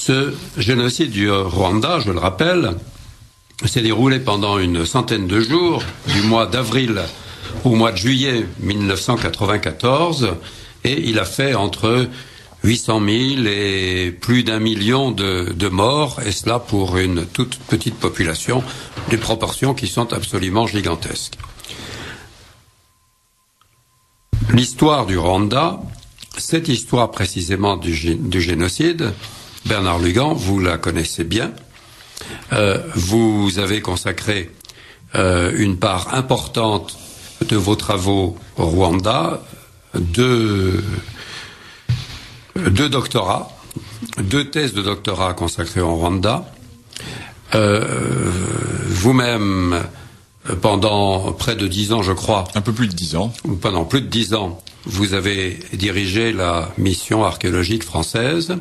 Ce génocide du Rwanda, je le rappelle, s'est déroulé pendant une centaine de jours, du mois d'avril au mois de juillet 1994, et il a fait entre 800 000 et plus d'1 million de morts, et cela pour une toute petite population, des proportions qui sont absolument gigantesques. L'histoire du Rwanda, cette histoire précisément du génocide, Bernard Lugan, vous la connaissez bien. Vous avez consacré une part importante de vos travaux au Rwanda, deux doctorats, 2 thèses de doctorat consacrées au Rwanda. Vous-même, pendant près de 10 ans, je crois. Un peu plus de 10 ans. Pendant plus de 10 ans, vous avez dirigé la mission archéologique française,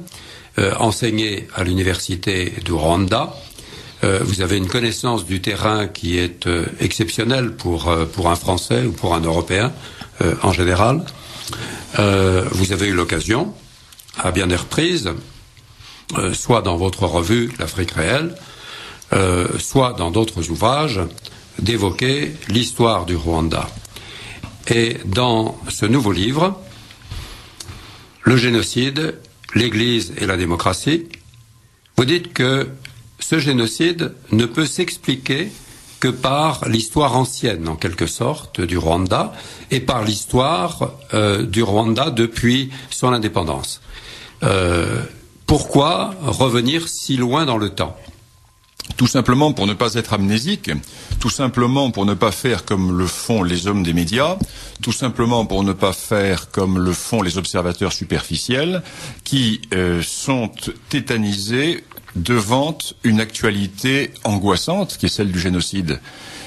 enseigné à l'université du Rwanda. Vous avez une connaissance du terrain qui est exceptionnelle pour un Français ou pour un Européen en général. Vous avez eu l'occasion, à bien des reprises, soit dans votre revue L'Afrique réelle, soit dans d'autres ouvrages, d'évoquer l'histoire du Rwanda. Et dans ce nouveau livre, Le génocide, l'Église et la démocratie, vous dites que ce génocide ne peut s'expliquer que par l'histoire ancienne, en quelque sorte, du Rwanda, et par l'histoire du Rwanda depuis son indépendance. Pourquoi revenir si loin dans le temps ? Tout simplement pour ne pas être amnésique, tout simplement pour ne pas faire comme le font les hommes des médias, tout simplement pour ne pas faire comme le font les observateurs superficiels qui sont tétanisés devant une actualité angoissante qui est celle du génocide.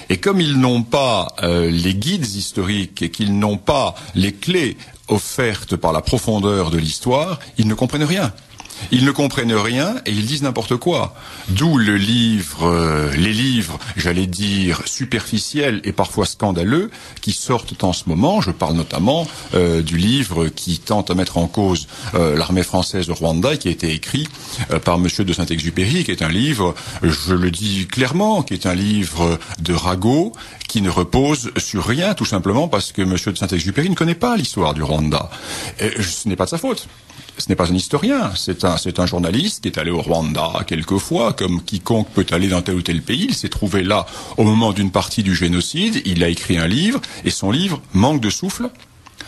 Et comme ils n'ont pas les guides historiques et qu'ils n'ont pas les clés offertes par la profondeur de l'histoire, ils ne comprennent rien. Ils ne comprennent rien et ils disent n'importe quoi. D'où les livres, j'allais dire, superficiels et parfois scandaleux qui sortent en ce moment. Je parle notamment du livre qui tente à mettre en cause l'armée française au Rwanda et qui a été écrit par Monsieur de Saint-Exupéry, qui est un livre, je le dis clairement, qui est un livre de ragot, qui ne repose sur rien, tout simplement parce que Monsieur de Saint-Exupéry ne connaît pas l'histoire du Rwanda. Et ce n'est pas de sa faute. Ce n'est pas un historien, c'est un journaliste qui est allé au Rwanda quelquefois, comme quiconque peut aller dans tel ou tel pays. Il s'est trouvé là au moment d'une partie du génocide, il a écrit un livre, et son livre manque de souffle,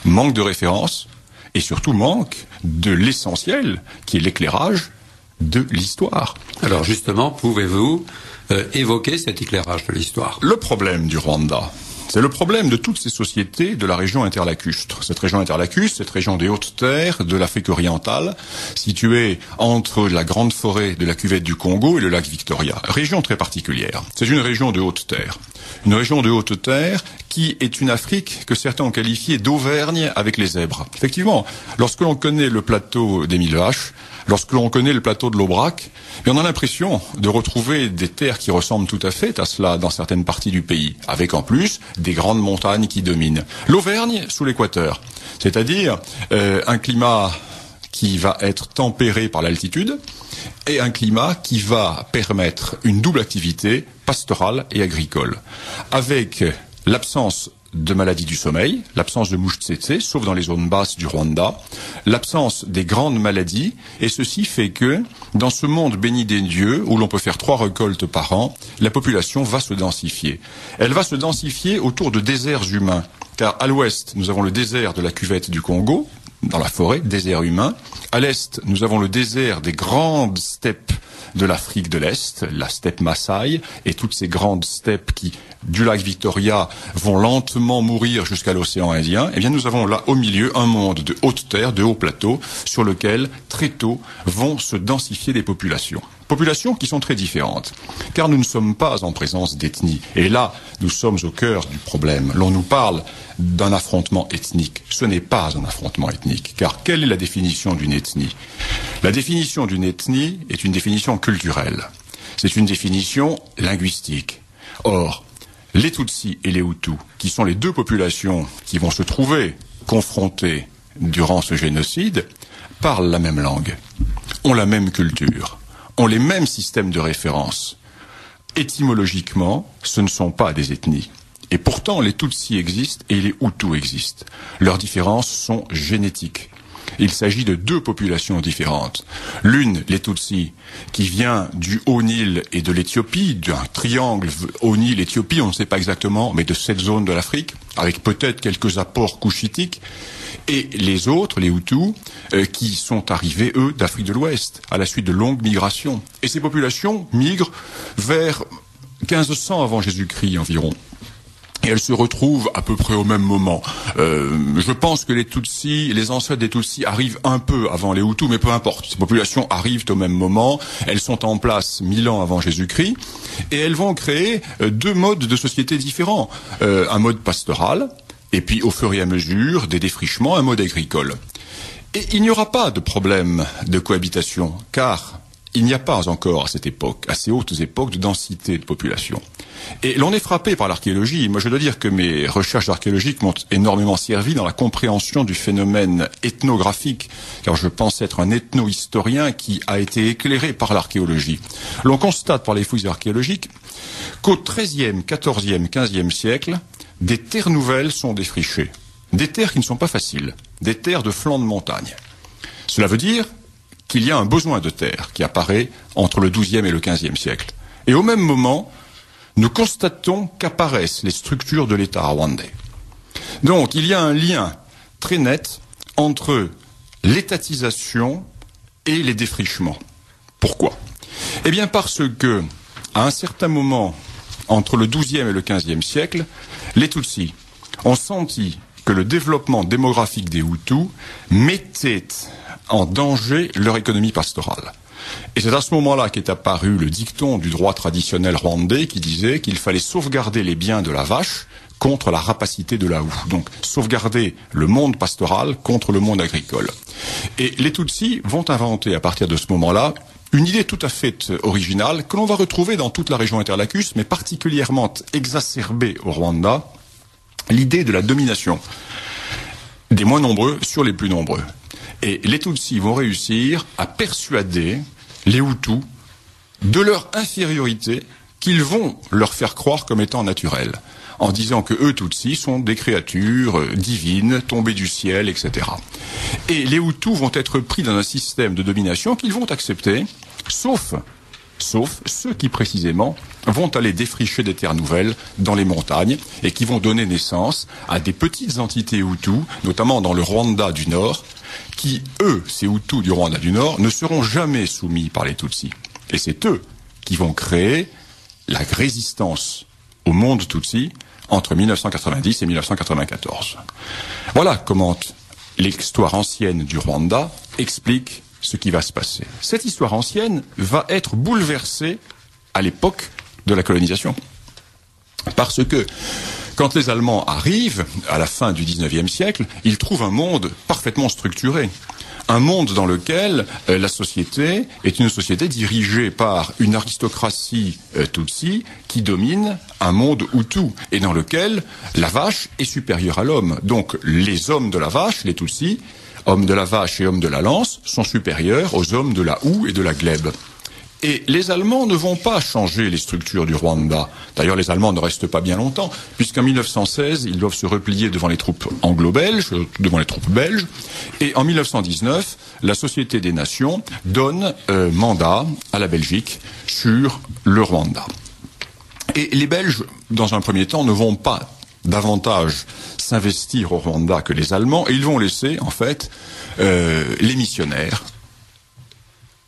manque de référence, et surtout manque de l'essentiel, qui est l'éclairage de l'histoire. Alors justement, pouvez-vous évoquer cet éclairage de l'histoire ? Le problème du Rwanda, c'est le problème de toutes ces sociétés de la région interlacustre. Cette région interlacustre, cette région des hautes terres de l'Afrique orientale, située entre la grande forêt de la cuvette du Congo et le lac Victoria. Région très particulière. C'est une région de haute terre. Une région de haute terre qui est une Afrique que certains ont qualifiée d'Auvergne avec les zèbres. Effectivement, lorsque l'on connaît le plateau des Mille Vaches, lorsque l'on connaît le plateau de l'Aubrac, on a l'impression de retrouver des terres qui ressemblent tout à fait à cela dans certaines parties du pays, avec en plus des grandes montagnes qui dominent. L'Auvergne sous l'équateur, c'est-à-dire un climat qui va être tempéré par l'altitude et un climat qui va permettre une double activité pastorale et agricole, avec l'absence de maladies du sommeil, l'absence de mouches tsetse, sauf dans les zones basses du Rwanda, l'absence des grandes maladies, et ceci fait que, dans ce monde béni des dieux, où l'on peut faire 3 récoltes par an, la population va se densifier. Elle va se densifier autour de déserts humains, car à l'ouest, nous avons le désert de la cuvette du Congo, dans la forêt, désert humain. À l'est, nous avons le désert des grandes steppes de l'Afrique de l'Est, la steppe Maasai, et toutes ces grandes steppes qui, du lac Victoria, vont lentement mourir jusqu'à l'océan Indien. Eh bien, nous avons là, au milieu, un monde de haute terre, de haut plateau, sur lequel, très tôt, vont se densifier des populations. Populations qui sont très différentes, car nous ne sommes pas en présence d'ethnie. Et là, nous sommes au cœur du problème. L'on nous parle d'un affrontement ethnique. Ce n'est pas un affrontement ethnique, car quelle est la définition d'une ethnie ? La définition d'une ethnie est une définition culturelle. C'est une définition linguistique. Or, les Tutsis et les Hutus, qui sont les 2 populations qui vont se trouver confrontées durant ce génocide, parlent la même langue. ont la même culture, ont les mêmes systèmes de référence. Étymologiquement, ce ne sont pas des ethnies. Et pourtant, les Tutsis existent et les Hutus existent. Leurs différences sont génétiques. Il s'agit de deux populations différentes. L'une, les Tutsis, qui vient du Haut-Nil et de l'Éthiopie, d'un triangle Haut-Nil-Éthiopie, on ne sait pas exactement, mais de cette zone de l'Afrique, avec peut-être quelques apports couchitiques. Et les autres, les Hutus, qui sont arrivés, eux, d'Afrique de l'Ouest, à la suite de longues migrations. Et ces populations migrent vers 1500 avant Jésus-Christ environ. Et elles se retrouvent à peu près au même moment. Je pense que les Tutsis, les ancêtres des Tutsis arrivent un peu avant les Hutus, mais peu importe. Ces populations arrivent au même moment. Elles sont en place 1000 ans avant Jésus-Christ. Et elles vont créer deux modes de société différents. Un mode pastoral, et puis au fur et à mesure des défrichements, un mode agricole. Et il n'y aura pas de problème de cohabitation, car il n'y a pas encore à cette époque, à ces hautes époques, de densité de population. Et l'on est frappé par l'archéologie. Moi, je dois dire que mes recherches archéologiques m'ont énormément servi dans la compréhension du phénomène ethnographique, car je pense être un ethno-historien qui a été éclairé par l'archéologie. L'on constate par les fouilles archéologiques qu'au XIIIe, XIVe, XVe siècle, des terres nouvelles sont défrichées. Des terres qui ne sont pas faciles, des terres de flanc de montagne. Cela veut dire qu'il y a un besoin de terre qui apparaît entre le XIIe et le XVe siècle. Et au même moment, nous constatons qu'apparaissent les structures de l'État rwandais. Donc, il y a un lien très net entre l'étatisation et les défrichements. Pourquoi ? Eh bien, parce que, à un certain moment, entre le XIIe et le XVe siècle, les Tutsis ont senti que le développement démographique des Hutus mettait en danger leur économie pastorale. Et c'est à ce moment-là qu'est apparu le dicton du droit traditionnel rwandais qui disait qu'il fallait sauvegarder les biens de la vache contre la rapacité de la houe. Donc, sauvegarder le monde pastoral contre le monde agricole. Et les Tutsis vont inventer, à partir de ce moment-là, une idée tout à fait originale que l'on va retrouver dans toute la région interlacustre, mais particulièrement exacerbée au Rwanda, l'idée de la domination des moins nombreux sur les plus nombreux. Et les Tutsis vont réussir à persuader les Hutus de leur infériorité qu'ils vont leur faire croire comme étant naturelle, en disant que eux, Tutsis, sont des créatures divines, tombées du ciel, etc. Et les Hutus vont être pris dans un système de domination qu'ils vont accepter, sauf ceux qui, précisément, vont aller défricher des terres nouvelles dans les montagnes et qui vont donner naissance à des petites entités Hutus, notamment dans le Rwanda du Nord, qui, eux, ces Hutus du Rwanda du Nord, ne seront jamais soumis par les Tutsis. Et c'est eux qui vont créer la résistance au monde Tutsi entre 1990 et 1994. Voilà comment l'histoire ancienne du Rwanda explique ce qui va se passer. Cette histoire ancienne va être bouleversée à l'époque de la colonisation. Parce que quand les Allemands arrivent, à la fin du XIXe siècle, ils trouvent un monde parfaitement structuré. Un monde dans lequel la société est une société dirigée par une aristocratie Tutsi qui domine un monde Hutu et dans lequel la vache est supérieure à l'homme. Donc les hommes de la vache, les Tutsis, hommes de la vache et hommes de la lance, sont supérieurs aux hommes de la houe et de la glèbe. Et les Allemands ne vont pas changer les structures du Rwanda. D'ailleurs, les Allemands ne restent pas bien longtemps, puisqu'en 1916, ils doivent se replier devant les troupes anglo-belges, devant les troupes belges. Et en 1919, la Société des Nations donne mandat à la Belgique sur le Rwanda. Et les Belges, dans un premier temps, ne vont pas davantage s'investir au Rwanda que les Allemands, et ils vont laisser, en fait, les missionnaires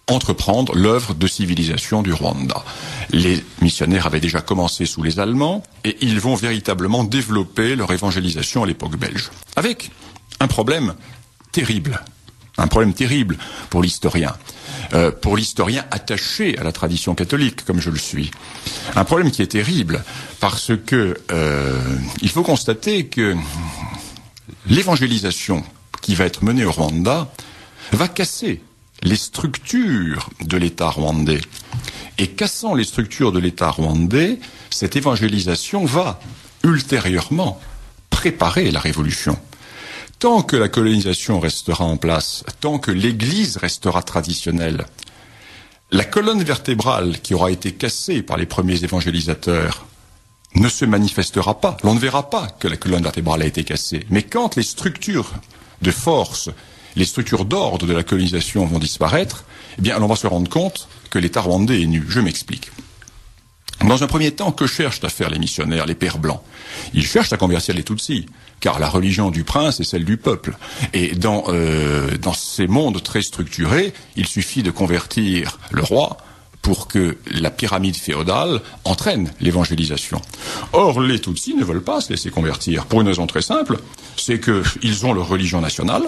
entreprendre l'œuvre de civilisation du Rwanda. Les missionnaires avaient déjà commencé sous les Allemands et ils vont véritablement développer leur évangélisation à l'époque belge. Avec un problème terrible pour l'historien attaché à la tradition catholique comme je le suis. Un problème qui est terrible parce que il faut constater que l'évangélisation qui va être menée au Rwanda va casser les structures de l'État rwandais. Et cassant les structures de l'État rwandais, cette évangélisation va ultérieurement préparer la révolution. tant que la colonisation restera en place, tant que l'Église restera traditionnelle, la colonne vertébrale qui aura été cassée par les premiers évangélisateurs ne se manifestera pas. On ne verra pas que la colonne vertébrale a été cassée. Mais quand les structures de force, les structures d'ordre de la colonisation vont disparaître, eh bien, on va se rendre compte que l'État rwandais est nu. Je m'explique. Dans un premier temps, que cherchent à faire les missionnaires, les pères blancs? Ils cherchent à convertir les Tutsis, car la religion du prince est celle du peuple. Et dans ces mondes très structurés, il suffit de convertir le roi pour que la pyramide féodale entraîne l'évangélisation. Or, les Tutsis ne veulent pas se laisser convertir, pour une raison très simple, c'est qu'ils ont leur religion nationale,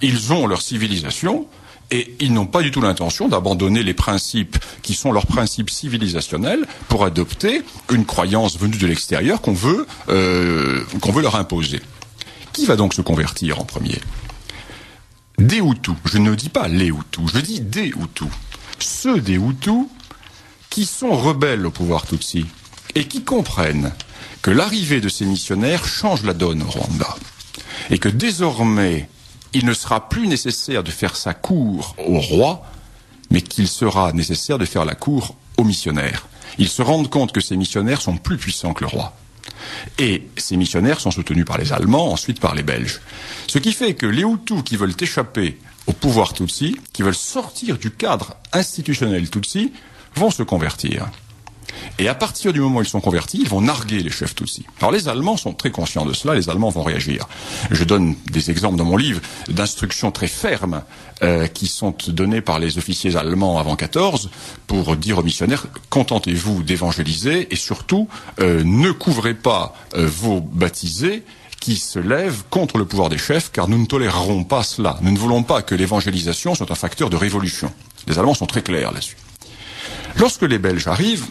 ils ont leur civilisation, et ils n'ont pas du tout l'intention d'abandonner les principes qui sont leurs principes civilisationnels pour adopter une croyance venue de l'extérieur qu'on veut leur imposer. Qui va donc se convertir en premier? Des Hutus. Je ne dis pas les Hutus, je dis des Hutus. Ceux des Hutus qui sont rebelles au pouvoir Tutsi et qui comprennent que l'arrivée de ces missionnaires change la donne au Rwanda et que désormais il ne sera plus nécessaire de faire sa cour au roi, mais qu'il sera nécessaire de faire la cour aux missionnaires. Ils se rendent compte que ces missionnaires sont plus puissants que le roi. Et ces missionnaires sont soutenus par les Allemands, ensuite par les Belges. Ce qui fait que les Hutus qui veulent échapper au pouvoir Tutsi, qui veulent sortir du cadre institutionnel Tutsi, vont se convertir. Et à partir du moment où ils sont convertis, ils vont narguer les chefs Tutsis. Alors les Allemands sont très conscients de cela, les Allemands vont réagir. Je donne des exemples dans mon livre d'instructions très fermes qui sont données par les officiers allemands avant 14 pour dire aux missionnaires, contentez-vous d'évangéliser et surtout ne couvrez pas vos baptisés qui se lèvent contre le pouvoir des chefs, car nous ne tolérerons pas cela. Nous ne voulons pas que l'évangélisation soit un facteur de révolution. Les Allemands sont très clairs là-dessus. Lorsque les Belges arrivent,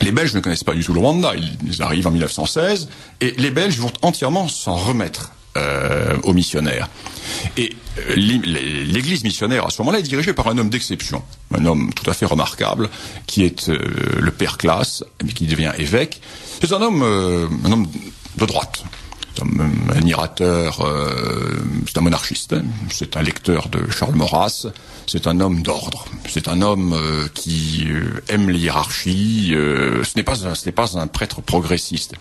les Belges ne connaissent pas du tout le Rwanda, ils arrivent en 1916, et les Belges vont entièrement s'en remettre aux missionnaires. Et l'église missionnaire, à ce moment-là, est dirigée par un homme d'exception, un homme tout à fait remarquable, qui est le père Classe, qui devient évêque. C'est un homme de droite. C'est un admirateur, c'est un monarchiste, c'est un lecteur de Charles Maurras, c'est un homme d'ordre, c'est un homme qui aime les hiérarchies, ce n'est pas un prêtre progressiste.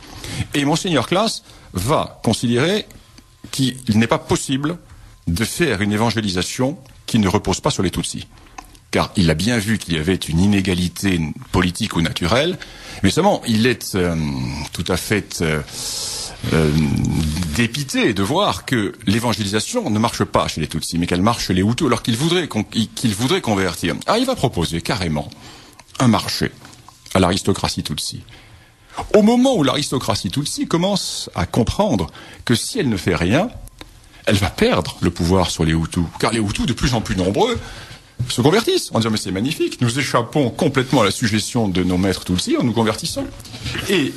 Et Monseigneur Classe va considérer qu'il n'est pas possible de faire une évangélisation qui ne repose pas sur les Tutsis. Car il a bien vu qu'il y avait une inégalité politique ou naturelle, mais seulement il est tout à fait dépité de voir que l'évangélisation ne marche pas chez les Tutsis, mais qu'elle marche chez les Hutus, alors qu'il voudrait convertir. Ah, il va proposer carrément un marché à l'aristocratie Tutsi. Au moment où l'aristocratie Tutsi commence à comprendre que si elle ne fait rien, elle va perdre le pouvoir sur les Hutus, car les Hutus, de plus en plus nombreux, se convertissent en disant mais c'est magnifique, nous échappons complètement à la suggestion de nos maîtres Tutsis en nous convertissant. Et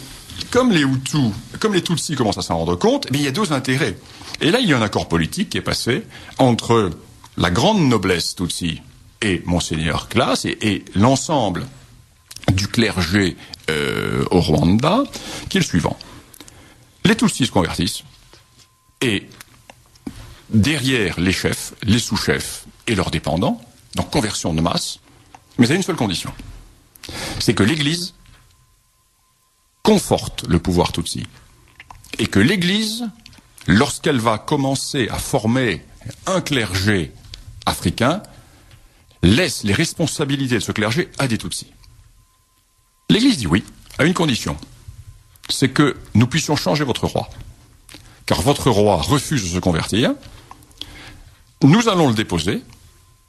comme les Tutsis commencent à s'en rendre compte, il y a deux intérêts. Et là, il y a un accord politique qui est passé entre la grande noblesse Tutsi et Monseigneur Classe et l'ensemble du clergé au Rwanda, qui est le suivant. Les Tutsis se convertissent et derrière les chefs, les sous-chefs et leurs dépendants, donc conversion de masse, mais à une seule condition. C'est que l'Église conforte le pouvoir Tutsi. Et que l'Église, lorsqu'elle va commencer à former un clergé africain, laisse les responsabilités de ce clergé à des Tutsis. L'Église dit oui, à une condition. C'est que nous puissions changer votre roi. Car votre roi refuse de se convertir. Nous allons le déposer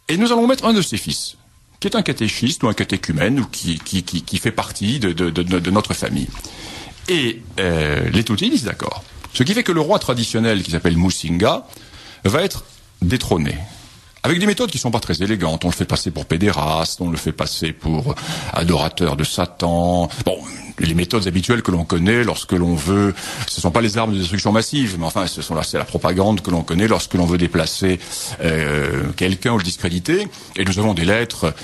et nous allons mettre un de ses fils, qui est un catéchiste ou un catéchumène ou qui fait partie de notre famille. Et les Tutsis disent d'accord. Ce qui fait que le roi traditionnel, qui s'appelle Musinga, va être détrôné. Avec des méthodes qui ne sont pas très élégantes. On le fait passer pour pédéraste, on le fait passer pour adorateur de Satan. Bon, les méthodes habituelles que l'on connaît lorsque l'on veut... Ce ne sont pas les armes de destruction massive, mais enfin, c'est la propagande que l'on connaît lorsque l'on veut déplacer quelqu'un ou le discréditer. Et nous avons des lettres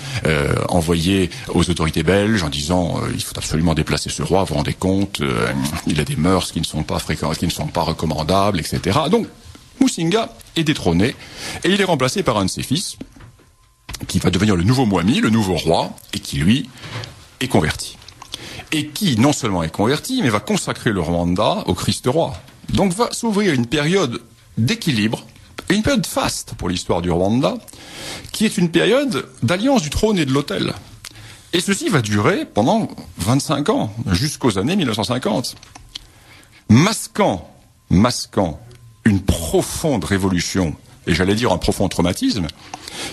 envoyées aux autorités belges en disant il faut absolument déplacer ce roi, vous vous rendez compte, il a des mœurs qui ne sont pas fréquentes, qui ne sont pas recommandables, etc. Donc, Musinga est détrôné et il est remplacé par un de ses fils qui va devenir le nouveau Mwami, le nouveau roi, et qui lui est converti. Et qui non seulement est converti, mais va consacrer le Rwanda au Christ roi. Donc va s'ouvrir une période d'équilibre, et une période faste pour l'histoire du Rwanda, qui est une période d'alliance du trône et de l'autel. Et ceci va durer pendant 25 ans, jusqu'aux années 1950. Masquant une profonde révolution, et j'allais dire un profond traumatisme,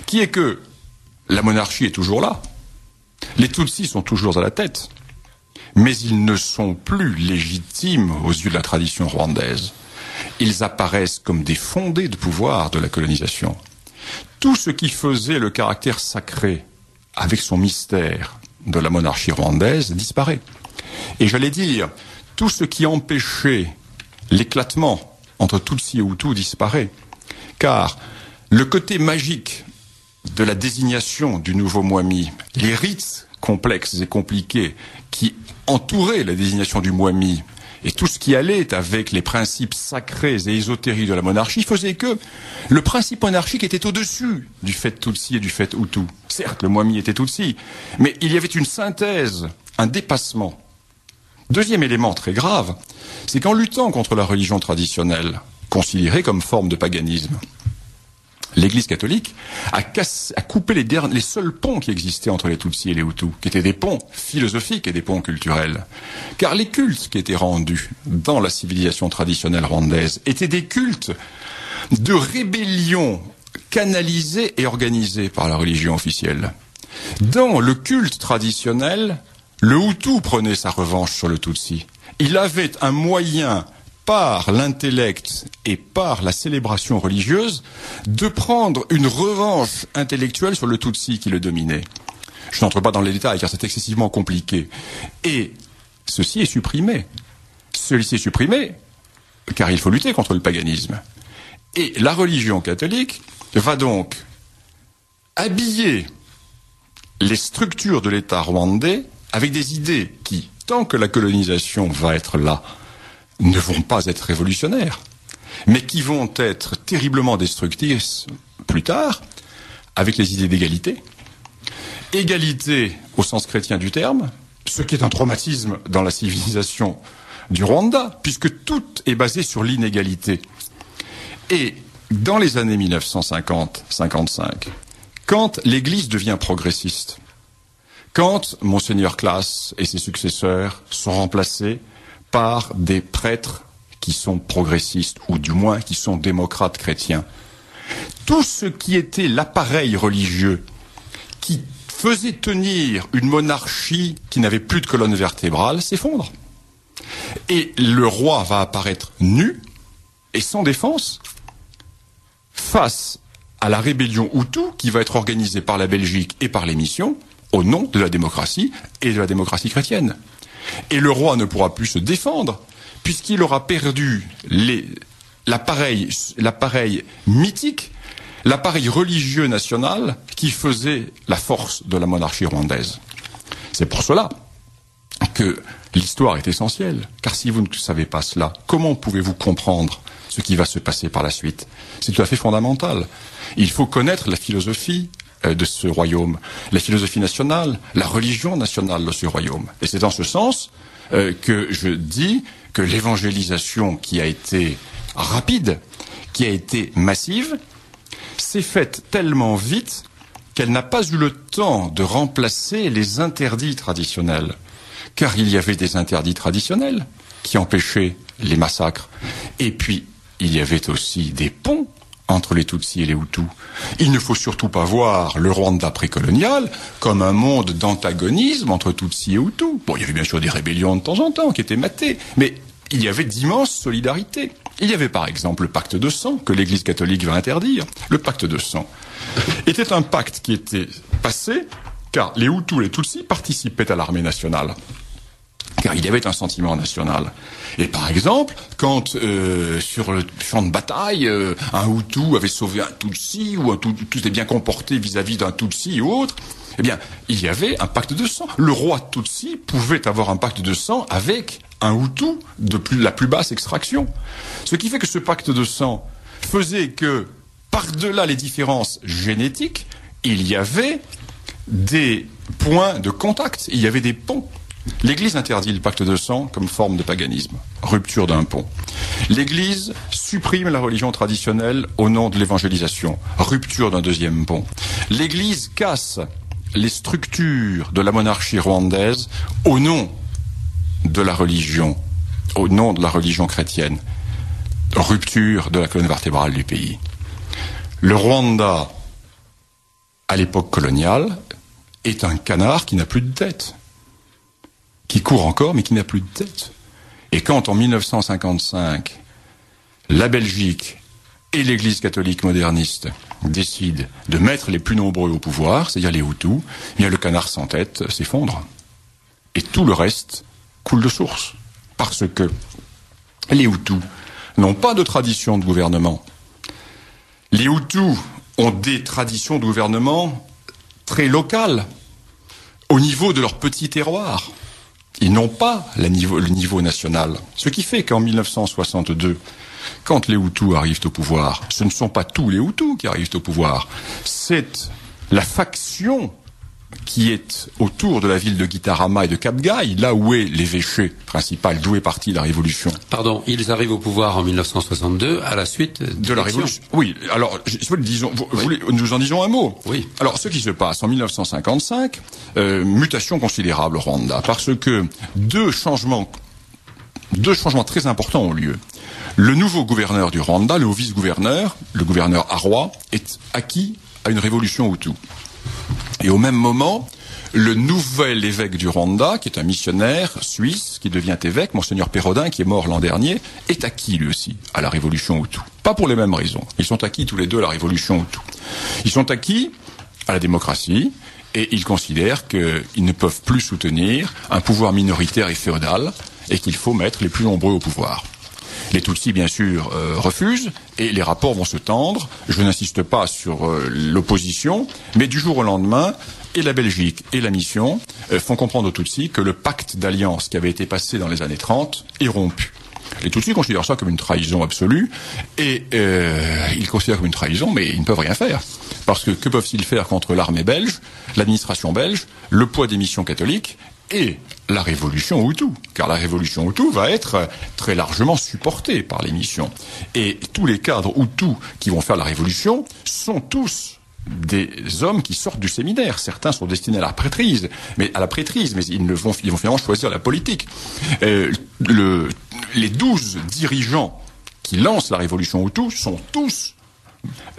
qui est que la monarchie est toujours là. Les Tutsis sont toujours à la tête. Mais ils ne sont plus légitimes aux yeux de la tradition rwandaise. Ils apparaissent comme des fondés de pouvoir de la colonisation. Tout ce qui faisait le caractère sacré, avec son mystère, de la monarchie rwandaise disparaît. Et j'allais dire, tout ce qui empêchait l'éclatement entre Tutsi et Hutu disparaît. Car le côté magique de la désignation du nouveau Mwami, les rites complexes et compliqués qui entouraient la désignation du Mwami, et tout ce qui allait avec les principes sacrés et ésotériques de la monarchie faisait que le principe monarchique était au-dessus du fait Tutsi et du fait Hutu. Certes, le Mwami était Tutsi, mais il y avait une synthèse, un dépassement. Deuxième élément très grave, c'est qu'en luttant contre la religion traditionnelle, considérée comme forme de paganisme, l'Église catholique a coupé les seuls ponts qui existaient entre les Tutsis et les Hutus, qui étaient des ponts philosophiques et des ponts culturels. Car les cultes qui étaient rendus dans la civilisation traditionnelle rwandaise étaient des cultes de rébellion canalisés et organisés par la religion officielle. Dans le culte traditionnel, le Hutu prenait sa revanche sur le Tutsi. Il avait un moyen, par l'intellect et par la célébration religieuse, de prendre une revanche intellectuelle sur le Tutsi qui le dominait. Je n'entre pas dans les détails car c'est excessivement compliqué. Et ceci est supprimé. Ceci est supprimé car il faut lutter contre le paganisme. Et la religion catholique va donc habiller les structures de l'État rwandais avec des idées qui, tant que la colonisation va être là, ne vont pas être révolutionnaires, mais qui vont être terriblement destructrices plus tard, avec les idées d'égalité. Égalité au sens chrétien du terme, ce qui est un traumatisme dans la civilisation du Rwanda, puisque tout est basé sur l'inégalité. Et dans les années 1950-55, quand l'Église devient progressiste, quand Monseigneur Classe et ses successeurs sont remplacés par des prêtres qui sont progressistes, ou du moins qui sont démocrates chrétiens, tout ce qui était l'appareil religieux qui faisait tenir une monarchie qui n'avait plus de colonne vertébrale s'effondre. Et le roi va apparaître nu et sans défense face à la rébellion Hutu qui va être organisée par la Belgique et par les missions au nom de la démocratie et de la démocratie chrétienne. Et le roi ne pourra plus se défendre puisqu'il aura perdu l'appareil mythique, l'appareil religieux national qui faisait la force de la monarchie rwandaise. C'est pour cela que l'histoire est essentielle, car si vous ne savez pas cela, comment pouvez-vous comprendre ce qui va se passer par la suite? C'est tout à fait fondamental. Il faut connaître la philosophie de ce royaume, la philosophie nationale, la religion nationale de ce royaume. Et c'est dans ce sens que je dis que l'évangélisation qui a été rapide, qui a été massive, s'est faite tellement vite qu'elle n'a pas eu le temps de remplacer les interdits traditionnels. Car il y avait des interdits traditionnels qui empêchaient les massacres. Et puis, il y avait aussi des ponts entre les Tutsis et les Hutus. Il ne faut surtout pas voir le Rwanda précolonial comme un monde d'antagonisme entre Tutsis et Hutus. Bon, il y avait bien sûr des rébellions de temps en temps qui étaient matées, mais il y avait d'immenses solidarités. Il y avait par exemple le pacte de sang que l'Église catholique va interdire. Le pacte de sang était un pacte qui était passé car les Hutus et les Tutsis participaient à l'armée nationale. Car il y avait un sentiment national. Et par exemple, quand sur le champ de bataille, un Hutu avait sauvé un Tutsi, ou un Tutsi était bien comporté vis-à-vis d'un Tutsi ou autre, eh bien, il y avait un pacte de sang. Le roi Tutsi pouvait avoir un pacte de sang avec un Hutu de la plus basse extraction. Ce qui fait que ce pacte de sang faisait que, par-delà les différences génétiques, il y avait des points de contact, il y avait des ponts. L'Église interdit le pacte de sang comme forme de paganisme, rupture d'un pont. L'Église supprime la religion traditionnelle au nom de l'évangélisation, rupture d'un deuxième pont. L'Église casse les structures de la monarchie rwandaise au nom de la religion chrétienne, rupture de la colonne vertébrale du pays. Le Rwanda, à l'époque coloniale, est un canard qui n'a plus de tête, qui court encore mais qui n'a plus de tête. Et quand en 1955, la Belgique et l'Église catholique moderniste décident de mettre les plus nombreux au pouvoir, c'est-à-dire les Hutus, eh bien le canard sans tête s'effondre. Et tout le reste coule de source. Parce que les Hutus n'ont pas de tradition de gouvernement. Les Hutus ont des traditions de gouvernement très locales, au niveau de leur petit terroir. Ils n'ont pas le niveau national. Ce qui fait qu'en 1962, quand les Hutus arrivent au pouvoir, ce ne sont pas tous les Hutus qui arrivent au pouvoir. C'est la faction qui est autour de la ville de Gitarama et de Kabgayi, là où est l'évêché principal, d'où est partie la révolution. Pardon, ils arrivent au pouvoir en 1962 à la suite de la révolution. Oui, alors, disons, nous en disons un mot. Oui. Alors, ce qui se passe en 1955, mutation considérable au Rwanda, parce que deux changements très importants ont lieu. Le nouveau gouverneur du Rwanda, le haut vice-gouverneur, le gouverneur Arwa, est acquis à une révolution Hutu. Et au même moment, le nouvel évêque du Rwanda, qui est un missionnaire suisse, qui devient évêque, Monseigneur Pérodin, qui est mort l'an dernier, est acquis lui aussi à la révolution Hutu. Pas pour les mêmes raisons. Ils sont acquis tous les deux à la révolution Hutu. Ils sont acquis à la démocratie, et ils considèrent qu'ils ne peuvent plus soutenir un pouvoir minoritaire et féodal, et qu'il faut mettre les plus nombreux au pouvoir. Les Tutsis, bien sûr, refusent, et les rapports vont se tendre. Je n'insiste pas sur l'opposition, mais du jour au lendemain, et la Belgique et la mission font comprendre aux Tutsis que le pacte d'alliance qui avait été passé dans les années 30 est rompu. Les Tutsis considèrent ça comme une trahison absolue, et ils considèrent comme une trahison, mais ils ne peuvent rien faire. Parce que peuvent-ils faire contre l'armée belge, l'administration belge, le poids des missions catholiques, et la révolution Hutu, car la révolution Hutu va être très largement supportée par les missions. Et tous les cadres Hutus qui vont faire la révolution sont tous des hommes qui sortent du séminaire. Certains sont destinés à la prêtrise, mais ils vont finalement choisir la politique. Les 12 dirigeants qui lancent la révolution Hutu sont tous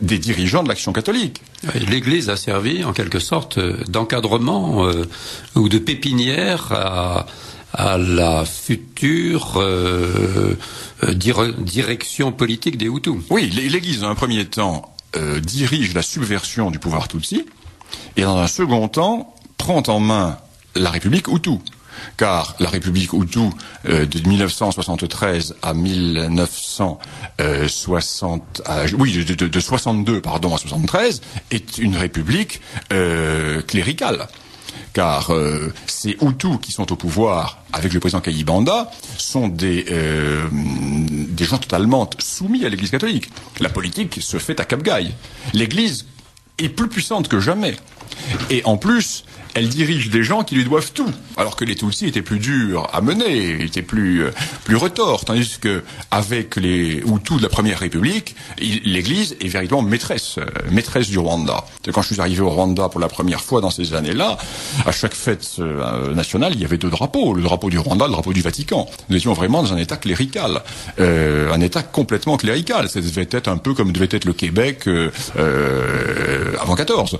des dirigeants de l'Action catholique. L'Église a servi, en quelque sorte, d'encadrement ou de pépinière à la future direction politique des Hutus. Oui, l'Église, dans un premier temps, dirige la subversion du pouvoir Tutsi, et dans un second temps, prend en main la République Hutu. Car la République Hutu de 1973 à 1960, de 62 à 73 est une république cléricale. Car ces Hutus qui sont au pouvoir avec le président Kayibanda sont des gens totalement soumis à l'Église catholique. La politique se fait à Kabgayi. L'Église est plus puissante que jamais. Et en plus, elle dirige des gens qui lui doivent tout. Alors que les Tutsis étaient plus durs à mener, étaient plus retors. Tandis que, avec les Hutus de la Première République, l'Église est véritablement maîtresse du Rwanda. Quand je suis arrivé au Rwanda pour la première fois dans ces années-là, à chaque fête nationale, il y avait deux drapeaux. Le drapeau du Rwanda, le drapeau du Vatican. Nous étions vraiment dans un état clérical. Un état complètement clérical. Ça devait être un peu comme devait être le Québec avant 14.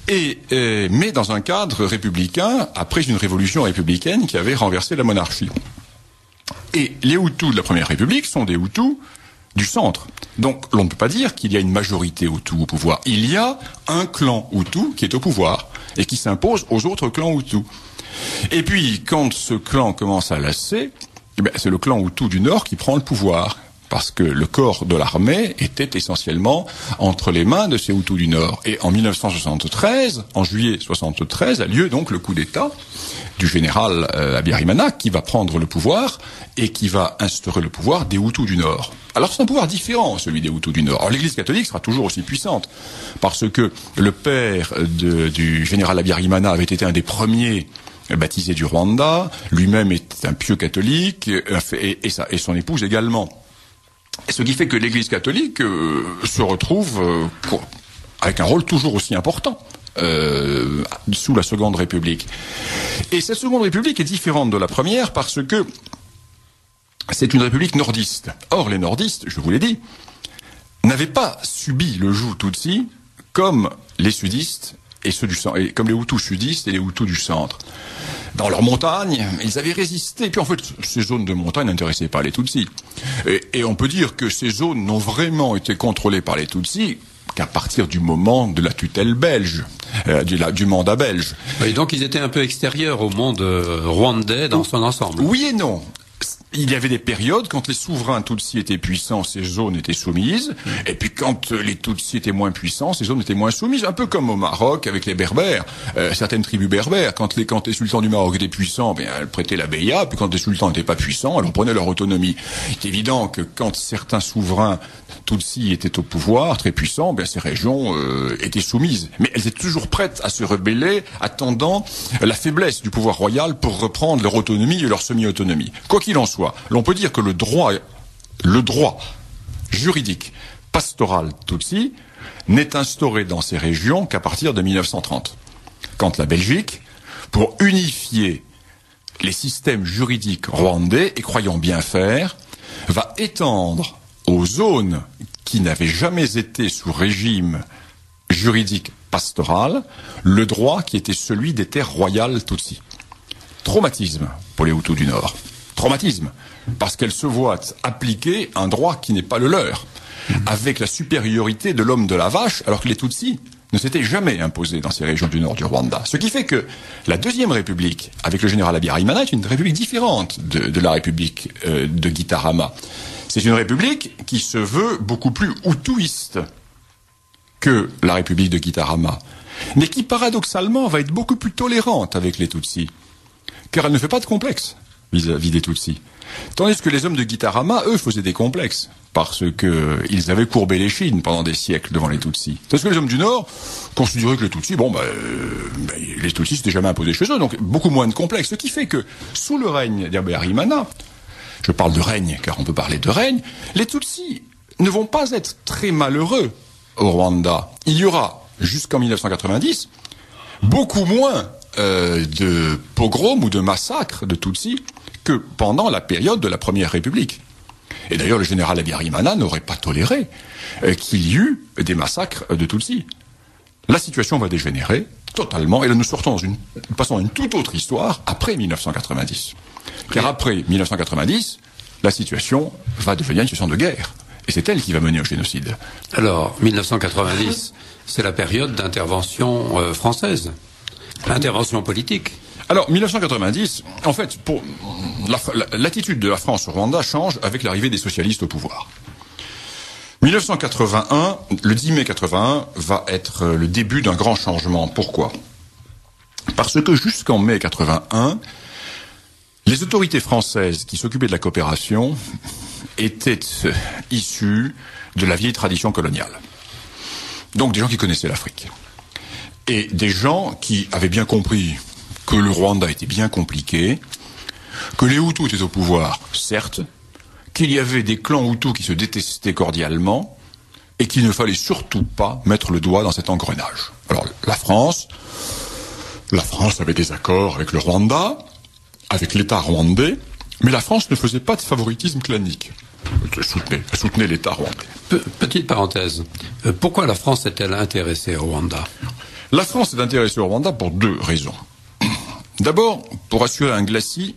Mais dans un cadre républicain, après une révolution républicaine qui avait renversé la monarchie. Et les Hutus de la Première République sont des Hutus du centre. Donc, l'on ne peut pas dire qu'il y a une majorité Hutu au pouvoir. Il y a un clan Hutu qui est au pouvoir et qui s'impose aux autres clans Hutus. Et puis, quand ce clan commence à lasser, c'est le clan Hutu du Nord qui prend le pouvoir. parce que le corps de l'armée était essentiellement entre les mains de ces Hutus du Nord. Et en 1973, en juillet 1973, a lieu donc le coup d'État du général Habyarimana, qui va prendre le pouvoir et qui va instaurer le pouvoir des Hutus du Nord. Alors c'est un pouvoir différent, celui des Hutus du Nord. Alors l'Église catholique sera toujours aussi puissante, parce que le père du général Habyarimana avait été un des premiers baptisé du Rwanda, lui-même est un pieux catholique, et son épouse également. Et ce qui fait que l'Église catholique se retrouve avec un rôle toujours aussi important sous la Seconde République. Et cette Seconde République est différente de la première parce que c'est une république nordiste. Or, les nordistes, je vous l'ai dit, n'avaient pas subi le joug Tutsi comme les sudistes et ceux du centre, et comme les Hutus sudistes et les Hutus du centre. Dans leurs montagnes, ils avaient résisté. Puis en fait, ces zones de montagne n'intéressaient pas les Tutsis. Et on peut dire que ces zones n'ont vraiment été contrôlées par les Tutsis qu'à partir du moment de la tutelle belge, du mandat belge. Et donc ils étaient un peu extérieurs au monde rwandais dans son ensemble. Oui et non. Il y avait des périodes quand les souverains Tutsis étaient puissants, ces zones étaient soumises. Et puis quand les Tutsis étaient moins puissants, ces zones étaient moins soumises. Un peu comme au Maroc avec les Berbères, certaines tribus berbères. Quand les sultans du Maroc étaient puissants, bien elles prêtaient la beya. Puis quand les sultans n'étaient pas puissants, elles prenaient leur autonomie. C'est évident que quand certains souverains Tutsis étaient au pouvoir, très puissants, bien ces régions étaient soumises. Mais elles étaient toujours prêtes à se rebeller, attendant la faiblesse du pouvoir royal pour reprendre leur autonomie et leur semi-autonomie. Quoi qu'il en soit, l'on peut dire que le droit juridique pastoral Tutsi n'est instauré dans ces régions qu'à partir de 1930. Quand la Belgique, pour unifier les systèmes juridiques rwandais, et croyant bien faire, va étendre aux zones qui n'avaient jamais été sous régime juridique pastoral le droit qui était celui des terres royales Tutsi. Traumatisme pour les Hutus du Nord. Traumatisme, parce qu'elles se voient appliquer un droit qui n'est pas le leur, avec la supériorité de l'homme de la vache, alors que les Tutsis ne s'étaient jamais imposés dans ces régions du nord du Rwanda. Ce qui fait que la Deuxième République, avec le général Habyarimana, est une république différente de la République de Gitarama. C'est une république qui se veut beaucoup plus hutuiste que la République de Gitarama, mais qui paradoxalement va être beaucoup plus tolérante avec les Tutsis, car elle ne fait pas de complexe vis-à-vis des Tutsis. Tandis que les hommes de Gitarama, eux, faisaient des complexes, parce que ils avaient courbé les chines pendant des siècles devant les Tutsis. Parce que les hommes du Nord considéraient que les Tutsis, les Tutsis s'étaient jamais imposés chez eux, donc beaucoup moins de complexes. Ce qui fait que, sous le règne d'Habyarimana, je parle de règne, car on peut parler de règne, les Tutsis ne vont pas être très malheureux au Rwanda. Il y aura, jusqu'en 1990, beaucoup moins de pogroms ou de massacres de Tutsis que pendant la période de la Première République. Et d'ailleurs, le général Habyarimana n'aurait pas toléré qu'il y eut des massacres de Tutsis. La situation va dégénérer totalement, et là nous sortons passons à une toute autre histoire après 1990. Car après 1990, la situation va devenir une situation de guerre. Et c'est elle qui va mener au génocide. Alors, 1990, c'est la période d'intervention française, l'intervention politique. Alors, 1990, en fait, l'attitude de la France au Rwanda change avec l'arrivée des socialistes au pouvoir. 1981, le 10 mai 81, va être le début d'un grand changement. Pourquoi ? Parce que jusqu'en mai 81, les autorités françaises qui s'occupaient de la coopération étaient issues de la vieille tradition coloniale. Donc des gens qui connaissaient l'Afrique. Et des gens qui avaient bien compris que le Rwanda était bien compliqué, que les Hutus étaient au pouvoir, certes, qu'il y avait des clans Hutus qui se détestaient cordialement, et qu'il ne fallait surtout pas mettre le doigt dans cet engrenage. Alors, la France avait des accords avec le Rwanda, avec l'État rwandais, mais la France ne faisait pas de favoritisme clanique. Elle soutenait l'État rwandais. Petite parenthèse. Pourquoi la France est-elle intéressée au Rwanda ? La France est intéressée au Rwanda pour deux raisons. D'abord, pour assurer un glacis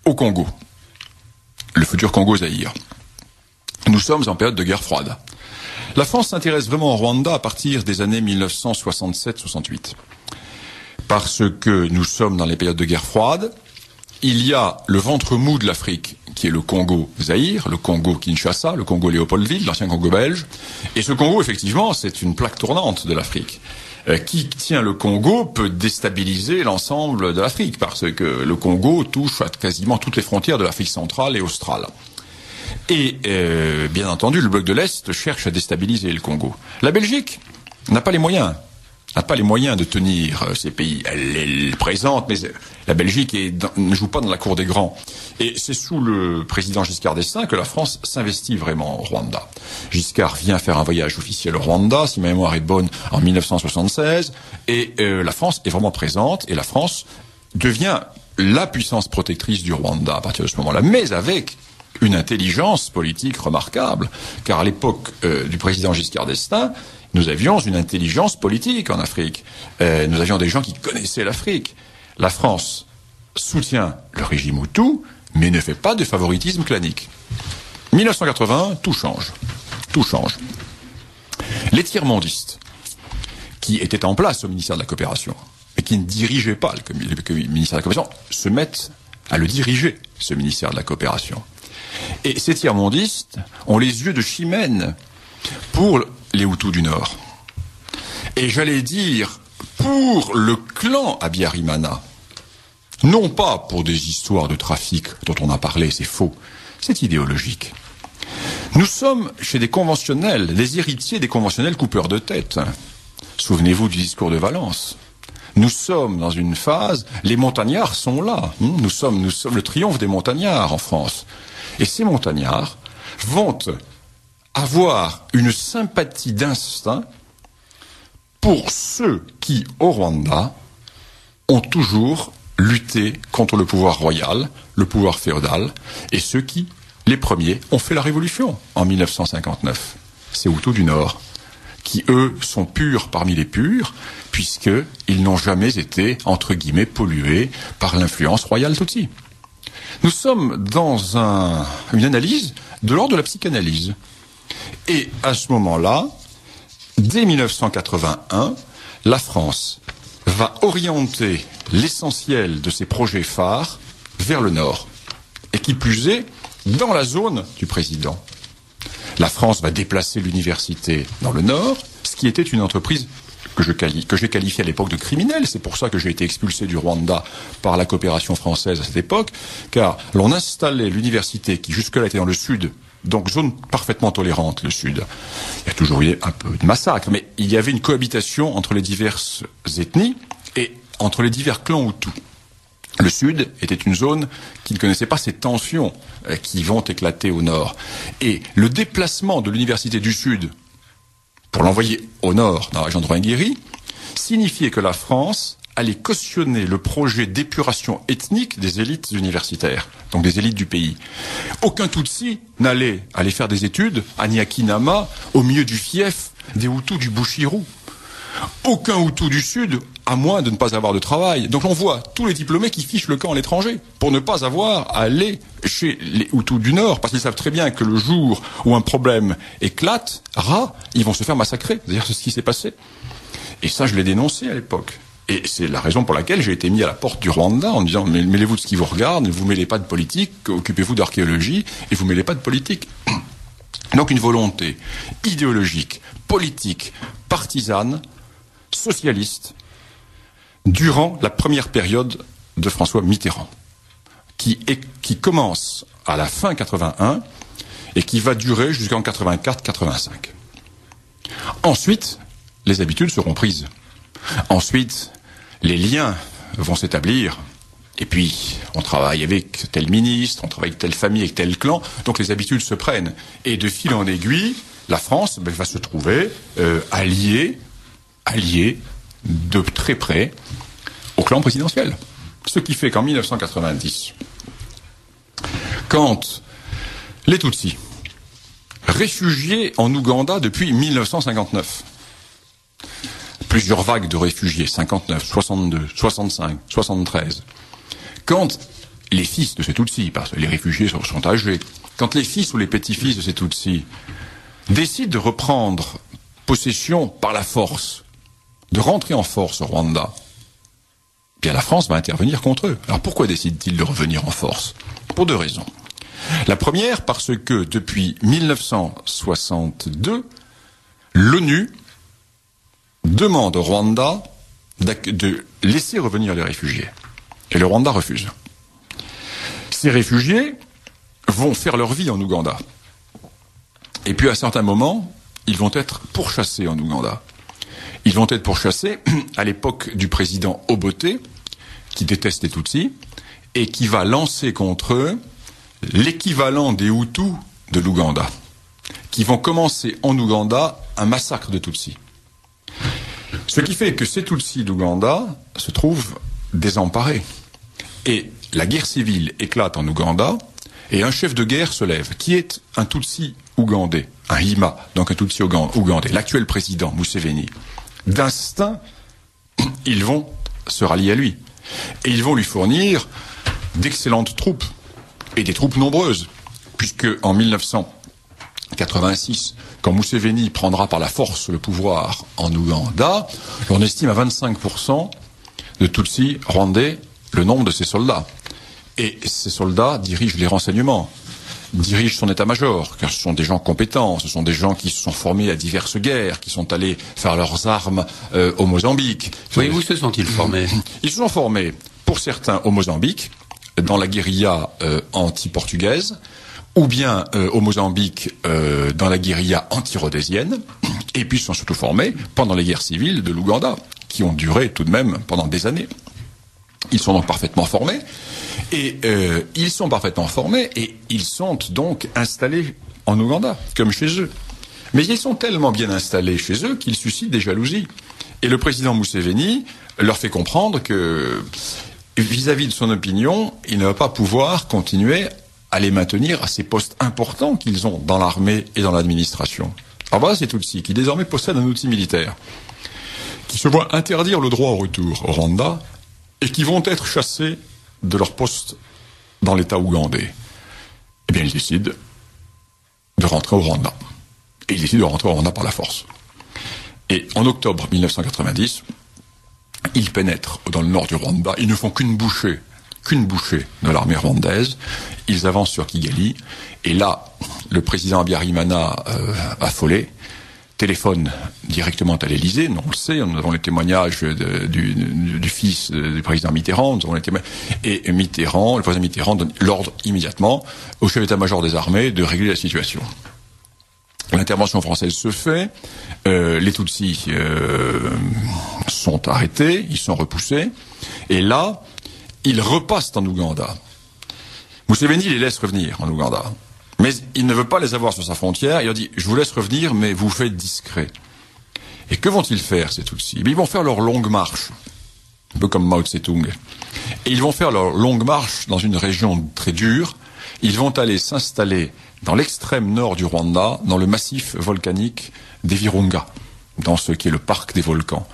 au Congo, le futur Congo-Zaïre. Nous sommes en période de guerre froide. La France s'intéresse vraiment au Rwanda à partir des années 1967-68. Parce que nous sommes dans les périodes de guerre froide, il y a le ventre mou de l'Afrique qui est le Congo-Zaïre, le Congo-Kinshasa, le Congo-Léopoldville, l'ancien Congo belge. Et ce Congo, effectivement, c'est une plaque tournante de l'Afrique. Qui tient le Congo peut déstabiliser l'ensemble de l'Afrique, parce que le Congo touche à quasiment toutes les frontières de l'Afrique centrale et australe. Et bien entendu, le bloc de l'Est cherche à déstabiliser le Congo. La Belgique n'a pas les moyens de tenir ces pays. Elle est présente, mais la Belgique ne joue pas dans la cour des grands. Et c'est sous le président Giscard d'Estaing que la France s'investit vraiment au Rwanda. Giscard vient faire un voyage officiel au Rwanda, si ma mémoire est bonne, en 1976, et la France est vraiment présente, et la France devient la puissance protectrice du Rwanda à partir de ce moment-là, mais avec une intelligence politique remarquable, car à l'époque du président Giscard d'Estaing, nous avions une intelligence politique en Afrique. Nous avions des gens qui connaissaient l'Afrique. La France soutient le régime Hutu, mais ne fait pas de favoritisme clanique. 1980, tout change. Tout change. Les tiers-mondistes, qui étaient en place au ministère de la Coopération, et qui ne dirigeaient pas le ministère de la Coopération, se mettent à le diriger, ce ministère de la Coopération. Et ces tiers-mondistes ont les yeux de Chimène pour les Hutus du Nord. Et j'allais dire, pour le clan Habyarimana, non pas pour des histoires de trafic dont on a parlé, c'est faux, c'est idéologique. Nous sommes chez des conventionnels, des héritiers des conventionnels coupeurs de tête. Souvenez-vous du discours de Valence. Nous sommes dans une phase, les montagnards sont là. Nous sommes le triomphe des montagnards en France. Et ces montagnards vont avoir une sympathie d'instinct pour ceux qui, au Rwanda, ont toujours lutté contre le pouvoir royal, le pouvoir féodal, et ceux qui, les premiers, ont fait la révolution en 1959. C'est Hutus du Nord, qui, eux, sont purs parmi les purs, puisqu'ils n'ont jamais été, entre guillemets, pollués par l'influence royale Tutsi. Nous sommes dans une analyse de l'ordre de la psychanalyse. Et à ce moment-là, dès 1981, la France va orienter l'essentiel de ses projets phares vers le nord. Et qui plus est, dans la zone du président. La France va déplacer l'université dans le nord, ce qui était une entreprise que j'ai qualifiée à l'époque de criminelle. C'est pour ça que j'ai été expulsé du Rwanda par la coopération française à cette époque, car l'on installait l'université qui jusque-là était dans le sud, donc zone parfaitement tolérante, le sud. Il y a toujours eu un peu de massacre, mais il y avait une cohabitation entre les diverses ethnies et entre les divers clans Hutus. Le sud était une zone qui ne connaissait pas ces tensions qui vont éclater au nord. Et le déplacement de l'université du sud pour l'envoyer au nord, dans la région de Rwenzori, signifiait que la France allait cautionner le projet d'épuration ethnique des élites universitaires, donc des élites du pays. Aucun Tutsi n'allait aller faire des études à Nyakinama, au milieu du fief des Hutus du Bushiru. Aucun Hutu du Sud, à moins de ne pas avoir de travail. Donc on voit tous les diplômés qui fichent le camp à l'étranger, pour ne pas avoir à aller chez les Hutus du Nord, parce qu'ils savent très bien que le jour où un problème éclatera, ils vont se faire massacrer. D'ailleurs, c'est ce qui s'est passé. Et ça, je l'ai dénoncé à l'époque. Et c'est la raison pour laquelle j'ai été mis à la porte du Rwanda en disant « mêlez-vous de ce qui vous regarde, ne vous mêlez pas de politique, occupez-vous d'archéologie, et vous mêlez pas de politique ». Donc une volonté idéologique, politique, partisane, socialiste, durant la première période de François Mitterrand, qui commence à la fin 81 et qui va durer jusqu'en 84-85. Ensuite, les habitudes seront prises. Ensuite, les liens vont s'établir. Et puis, on travaille avec tel ministre, on travaille avec telle famille, avec tel clan, donc les habitudes se prennent. Et de fil en aiguille, la France va se trouver alliée de très près au clan présidentiel. Ce qui fait qu'en 1990, quand les Tutsis, réfugiés en Ouganda depuis 1959, plusieurs vagues de réfugiés, 59, 62, 65, 73, quand les fils de ces Tutsis, parce que les réfugiés sont âgés, quand les fils ou les petits-fils de ces Tutsis décident de reprendre possession par la force, de rentrer en force au Rwanda, bien la France va intervenir contre eux. Alors pourquoi décide-t-il de revenir en force? Pour deux raisons. La première parce que depuis 1962, l'ONU demande au Rwanda de laisser revenir les réfugiés. Et le Rwanda refuse. Ces réfugiés vont faire leur vie en Ouganda. Et puis à certains moments, ils vont être pourchassés en Ouganda. Ils vont être pourchassés à l'époque du président Obote, qui déteste les Tutsis, et qui va lancer contre eux l'équivalent des Hutus de l'Ouganda, qui vont commencer en Ouganda un massacre de Tutsis. Ce qui fait que ces Tutsis d'Ouganda se trouvent désemparés. Et la guerre civile éclate en Ouganda, et un chef de guerre se lève, qui est un Tutsi ougandais, un Hima, donc un Tutsi ougandais, l'actuel président Museveni. D'instinct, ils vont se rallier à lui. Et ils vont lui fournir d'excellentes troupes, et des troupes nombreuses, puisque en 1986, quand Museveni prendra par la force le pouvoir en Ouganda, on estime à 25% de Tutsis rwandais le nombre de ses soldats. Et ces soldats dirigent les renseignements, dirigent son état-major, car ce sont des gens compétents, ce sont des gens qui se sont formés à diverses guerres, qui sont allés faire leurs armes au Mozambique. Oui, où se sont-ils formés? Ils se sont formés, pour certains, au Mozambique, dans la guérilla anti-portugaise, ou bien au Mozambique dans la guérilla anti-rhodésienne, et puis ils sont surtout formés pendant les guerres civiles de l'Ouganda, qui ont duré tout de même pendant des années. Ils sont donc parfaitement formés, et ils sont donc installés en Ouganda, comme chez eux. Mais ils sont tellement bien installés chez eux qu'ils suscitent des jalousies. Et le président Museveni leur fait comprendre que, vis-à-vis de son opinion, il ne va pas pouvoir continuer à les maintenir à ces postes importants qu'ils ont dans l'armée et dans l'administration. Alors voilà ces Tutsis qui désormais possèdent un outil militaire, qui se voient interdire le droit au retour au Rwanda, et qui vont être chassés de leur poste dans l'État ougandais. Eh bien, ils décident de rentrer au Rwanda. Et ils décident de rentrer au Rwanda par la force. Et en octobre 1990, ils pénètrent dans le nord du Rwanda. Ils ne font qu'une bouchée de l'armée rwandaise. Ils avancent sur Kigali. Et là, le président Habyarimana, affolé, téléphone directement à l'Élysée. On le sait, nous avons les témoignages du fils du président Mitterrand. Et Mitterrand, le président Mitterrand donne l'ordre immédiatement au chef d'état-major des armées de régler la situation. L'intervention française se fait, les Tutsis sont arrêtés, ils sont repoussés, et là, ils repassent en Ouganda. Museveni les laisse revenir en Ouganda. Mais il ne veut pas les avoir sur sa frontière. Il leur dit, je vous laisse revenir, mais vous faites discret. Et que vont-ils faire, ces Tutsis? Ils vont faire leur longue marche, un peu comme Mao Tse-tung. Et ils vont faire leur longue marche dans une région très dure. Ils vont aller s'installer dans l'extrême nord du Rwanda, dans le massif volcanique des Virunga, dans ce qui est le parc des volcans.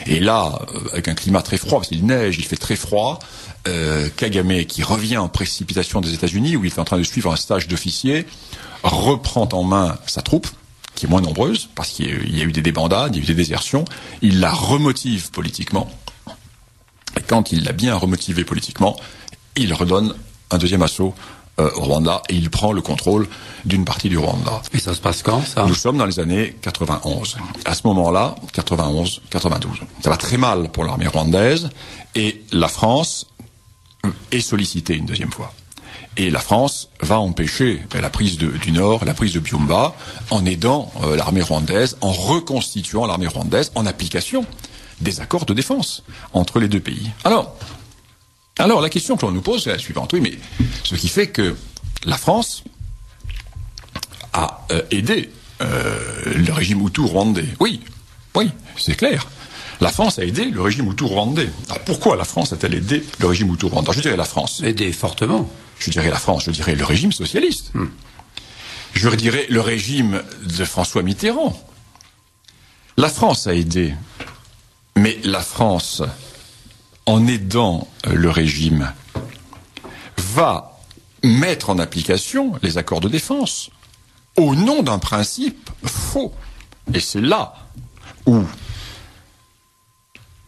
Et là, avec un climat très froid, parce qu'il neige, il fait très froid, Kagame, qui revient en précipitation des États-Unis, où il est en train de suivre un stage d'officier, reprend en main sa troupe, qui est moins nombreuse, parce qu'il y a eu des débandades, il y a eu des désertions, il la remotive politiquement, et quand il l'a bien remotivée politiquement, il redonne un deuxième assaut au Rwanda, et il prend le contrôle d'une partie du Rwanda. Et ça se passe quand, ça? Nous sommes dans les années 91. À ce moment-là, 91, 92. Ça va très mal pour l'armée rwandaise, et la France est sollicitée une deuxième fois. Et la France va empêcher la prise du Nord, la prise de Byumba, en aidant l'armée rwandaise, en reconstituant l'armée rwandaise, en application des accords de défense entre les deux pays. Alors, la question que l'on nous pose, c'est la suivante. Oui, mais ce qui fait que la France a aidé le régime Hutu rwandais. Oui, c'est clair. La France a aidé le régime Hutu rwandais. Alors pourquoi la France a-t-elle aidé le régime Hutu rwandais? Je dirais la France. Aidé fortement. Je dirais la France, je dirais le régime socialiste. Je dirais le régime de François Mitterrand. La France a aidé, mais la France, en aidant le régime, va mettre en application les accords de défense au nom d'un principe faux. Et c'est là où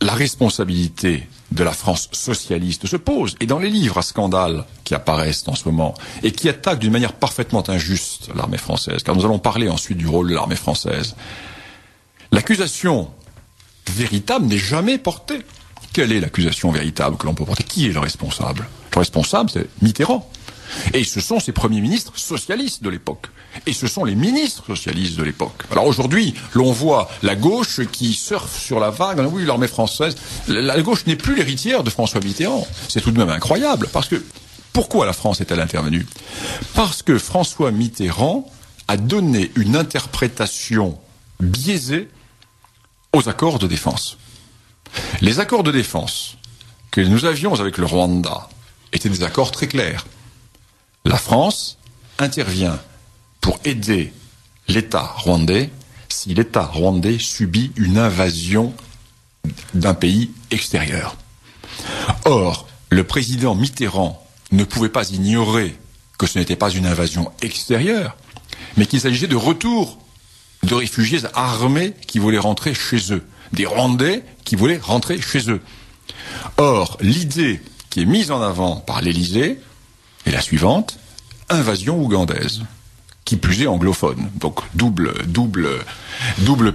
la responsabilité de la France socialiste se pose. Et dans les livres à scandale qui apparaissent en ce moment et qui attaquent d'une manière parfaitement injuste l'armée française, car nous allons parler ensuite du rôle de l'armée française, l'accusation véritable n'est jamais portée. Quelle est l'accusation véritable que l'on peut porter? Qui est le responsable? Le responsable, c'est Mitterrand. Et ce sont ces premiers ministres socialistes de l'époque. Et ce sont les ministres socialistes de l'époque. Alors aujourd'hui, l'on voit la gauche qui surfe sur la vague. Oui, l'armée française. La gauche n'est plus l'héritière de François Mitterrand. C'est tout de même incroyable. Parce que, pourquoi la France est-elle intervenue? Parce que François Mitterrand a donné une interprétation biaisée aux accords de défense. Les accords de défense que nous avions avec le Rwanda étaient des accords très clairs. La France intervient pour aider l'État rwandais si l'État rwandais subit une invasion d'un pays extérieur. Or, le président Mitterrand ne pouvait pas ignorer que ce n'était pas une invasion extérieure, mais qu'il s'agissait de retour de réfugiés armés qui voulaient rentrer chez eux, des Rwandais qui voulaient rentrer chez eux. Or, l'idée qui est mise en avant par l'Élysée est la suivante: invasion ougandaise, qui plus est anglophone, donc double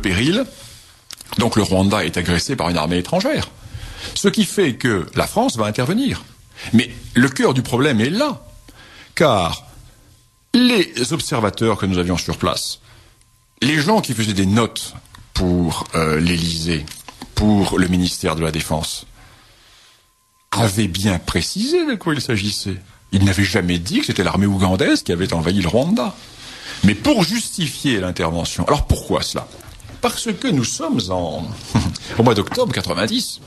péril. Donc le Rwanda est agressé par une armée étrangère, ce qui fait que la France va intervenir. Mais le cœur du problème est là, car les observateurs que nous avions sur place, les gens qui faisaient des notes pour l'Élysée, pour le ministère de la Défense, avaient bien précisé de quoi il s'agissait. Ils n'avaient jamais dit que c'était l'armée ougandaise qui avait envahi le Rwanda. Mais pour justifier l'intervention. Alors pourquoi cela? Parce que nous sommes au mois d'octobre 90.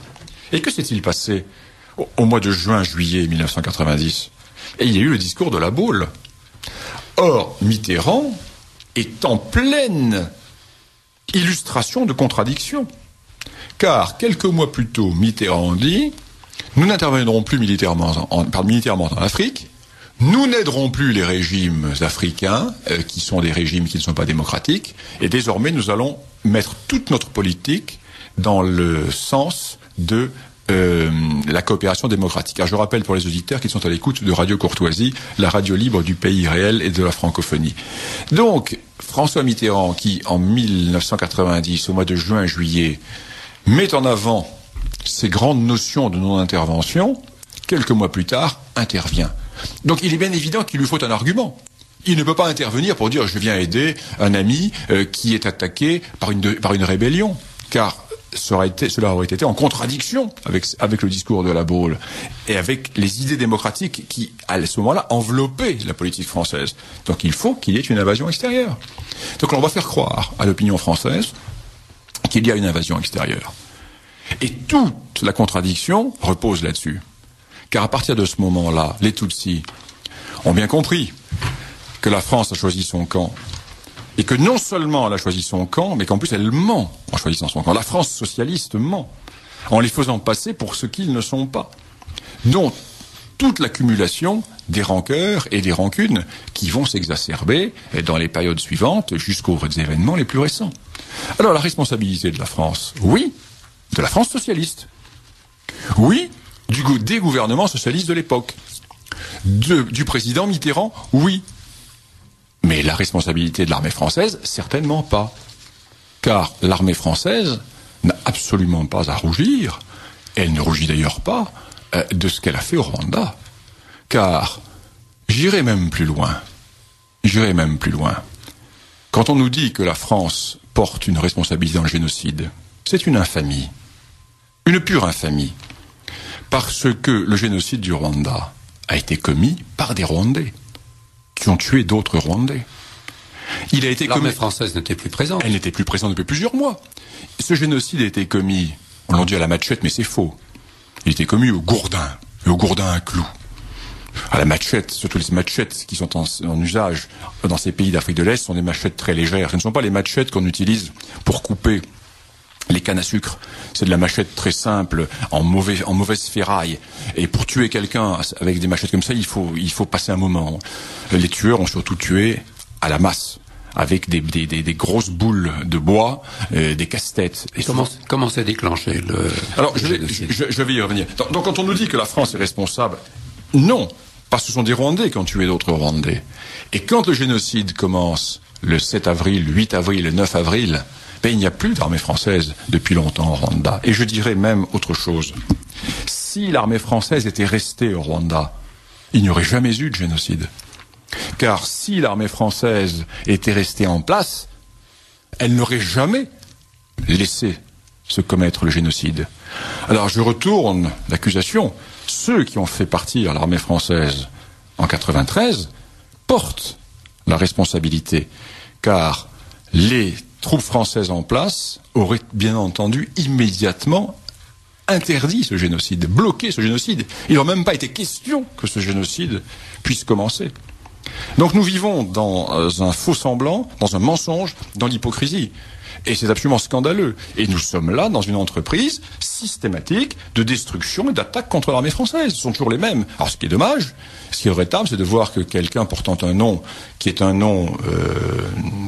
Et que s'est-il passé au mois de juillet 1990? Et il y a eu le discours de La Baule. Or, Mitterrand est en pleine illustration de contradiction. Car quelques mois plus tôt, Mitterrand dit: nous n'interviendrons plus militairement en Afrique, nous n'aiderons plus les régimes africains, qui sont des régimes qui ne sont pas démocratiques, et désormais nous allons mettre toute notre politique dans le sens de la coopération démocratique. Car je rappelle pour les auditeurs qui sont à l'écoute de Radio Courtoisie, la radio libre du pays réel et de la francophonie. Donc, François Mitterrand, qui en 1990, au mois de juin-juillet, met en avant ces grandes notions de non-intervention, quelques mois plus tard, intervient. Donc il est bien évident qu'il lui faut un argument. Il ne peut pas intervenir pour dire: je viens aider un ami qui est attaqué par une rébellion, car cela aurait été en contradiction avec le discours de La Baule et avec les idées démocratiques qui, à ce moment-là, enveloppaient la politique française. Donc il faut qu'il y ait une invasion extérieure. Donc on va faire croire à l'opinion française qu'il y a une invasion extérieure. Et toute la contradiction repose là-dessus. Car à partir de ce moment-là, les Tutsis ont bien compris que la France a choisi son camp. Et que non seulement elle a choisi son camp, mais qu'en plus elle ment en choisissant son camp. La France socialiste ment, en les faisant passer pour ce qu'ils ne sont pas. Donc, toute l'accumulation des rancœurs et des rancunes qui vont s'exacerber dans les périodes suivantes jusqu'aux événements les plus récents. Alors, la responsabilité de la France, oui, de la France socialiste. Oui, des gouvernements socialistes de l'époque. Du président Mitterrand, oui. Mais la responsabilité de l'armée française, certainement pas. Car l'armée française n'a absolument pas à rougir, elle ne rougit d'ailleurs pas, de ce qu'elle a fait au Rwanda. Car, j'irai même plus loin. Quand on nous dit que la France porte une responsabilité dans le génocide, c'est une infamie. Une pure infamie. Parce que le génocide du Rwanda a été commis par des Rwandais qui ont tué d'autres Rwandais. L'armée française n'était plus présente. Elle n'était plus présente depuis plusieurs mois. Ce génocide a été commis, on l'a dit à la machette, mais c'est faux. Il était commis au gourdin, et au gourdin à clous. À la machette, surtout les machettes qui sont en usage dans ces pays d'Afrique de l'Est sont des machettes très légères. Ce ne sont pas les machettes qu'on utilise pour couper les cannes à sucre. C'est de la machette très simple, en mauvaise ferraille. Et pour tuer quelqu'un avec des machettes comme ça, il faut passer un moment. Les tueurs ont surtout tué à la masse, avec des grosses boules de bois, des casse-têtes. Et comment s'est déclenché le Alors, je vais y revenir. Donc, quand on nous dit que la France est responsable, non, parce que ce sont des Rwandais qui ont tué d'autres Rwandais. Et quand le génocide commence le 7 avril, le 8 avril, le 9 avril, il n'y a plus d'armée française depuis longtemps au Rwanda. Et je dirais même autre chose. Si l'armée française était restée au Rwanda, il n'y aurait jamais eu de génocide. Car si l'armée française était restée en place, elle n'aurait jamais laissé se commettre le génocide. Alors je retourne l'accusation. Ceux qui ont fait partir l'armée française en 93 portent la responsabilité. Car les troupes françaises en place auraient bien entendu immédiatement interdit ce génocide, bloqué ce génocide. Il n'a même pas été question que ce génocide puisse commencer. Donc nous vivons dans un faux semblant, dans un mensonge, dans l'hypocrisie. Et c'est absolument scandaleux. Et nous sommes là dans une entreprise systématique de destruction et d'attaque contre l'armée française. Ce sont toujours les mêmes. Alors ce qui est dommage, ce qui est regrettable, c'est de voir que quelqu'un portant un nom qui est un nom,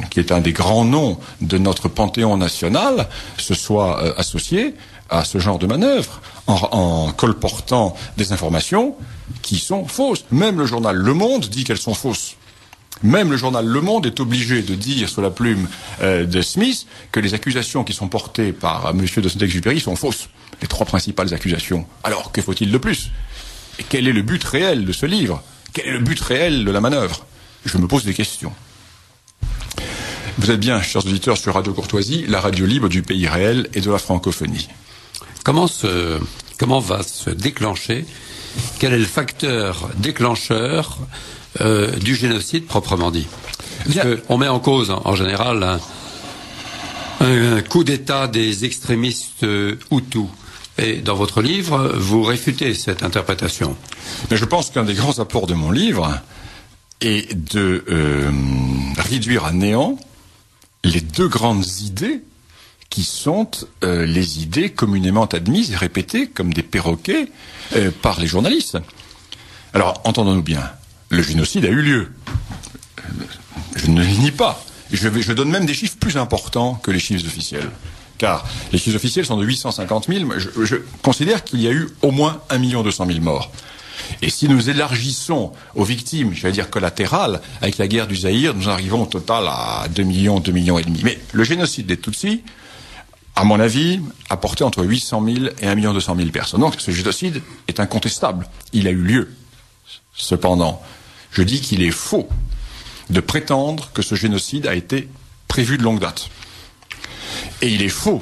qui est un des grands noms de notre panthéon national, se soit associé à ce genre de manœuvre en colportant des informations qui sont fausses. Même le journal Le Monde dit qu'elles sont fausses. Même le journal Le Monde est obligé de dire sous la plume de Smith que les accusations qui sont portées par M. de Saint-Exupéry sont fausses. Les 3 principales accusations. Alors, que faut-il de plus? Et quel est le but réel de ce livre? Quel est le but réel de la manœuvre? Je me pose des questions. Vous êtes bien, chers auditeurs, sur Radio Courtoisie, la radio libre du pays réel et de la francophonie. Comment va se déclencher? Quel est le facteur déclencheur du génocide proprement dit? Parce qu'on met en cause en général un coup d'État des extrémistes Hutus. Et dans votre livre, vous réfutez cette interprétation. Mais je pense qu'un des grands apports de mon livre est de réduire à néant les 2 grandes idées qui sont les idées communément admises et répétées comme des perroquets par les journalistes. Alors, entendons-nous bien, le génocide a eu lieu. Je ne le nie pas. Je donne même des chiffres plus importants que les chiffres officiels. Car les chiffres officiels sont de 850 000. Je considère qu'il y a eu au moins 1 200 000 morts. Et si nous élargissons aux victimes, j'allais dire collatérales, avec la guerre du Zaïre, nous arrivons au total à 2 millions et demi. Mais le génocide des Tutsis, à mon avis, a porté entre 800 000 et 1 200 000 personnes. Donc ce génocide est incontestable. Il a eu lieu. Cependant, je dis qu'il est faux de prétendre que ce génocide a été prévu de longue date. Et il est faux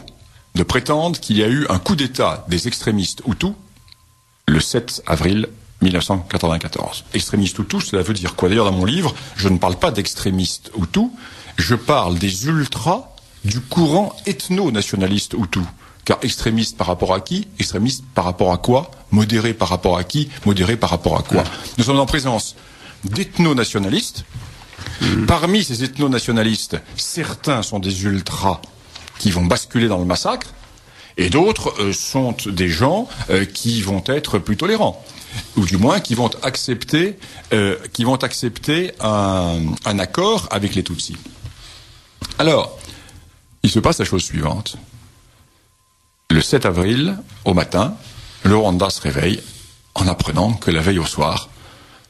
de prétendre qu'il y a eu un coup d'État des extrémistes Hutus le 7 avril 1994. Extrémistes Hutus, cela veut dire quoi? D'ailleurs, dans mon livre, je ne parle pas d'extrémistes Hutus, je parle des ultras du courant ethno-nationaliste Hutu. Car extrémiste par rapport à qui? Extrémiste par rapport à quoi? Modéré par rapport à qui? Modéré par rapport à quoi? Nous sommes en présence d'ethno-nationalistes. Parmi ces ethno-nationalistes, certains sont des ultras qui vont basculer dans le massacre, et d'autres sont des gens qui vont être plus tolérants, ou du moins qui vont accepter un accord avec les Tutsis. Alors, il se passe la chose suivante. Le 7 avril, au matin, le Rwanda se réveille en apprenant que la veille au soir,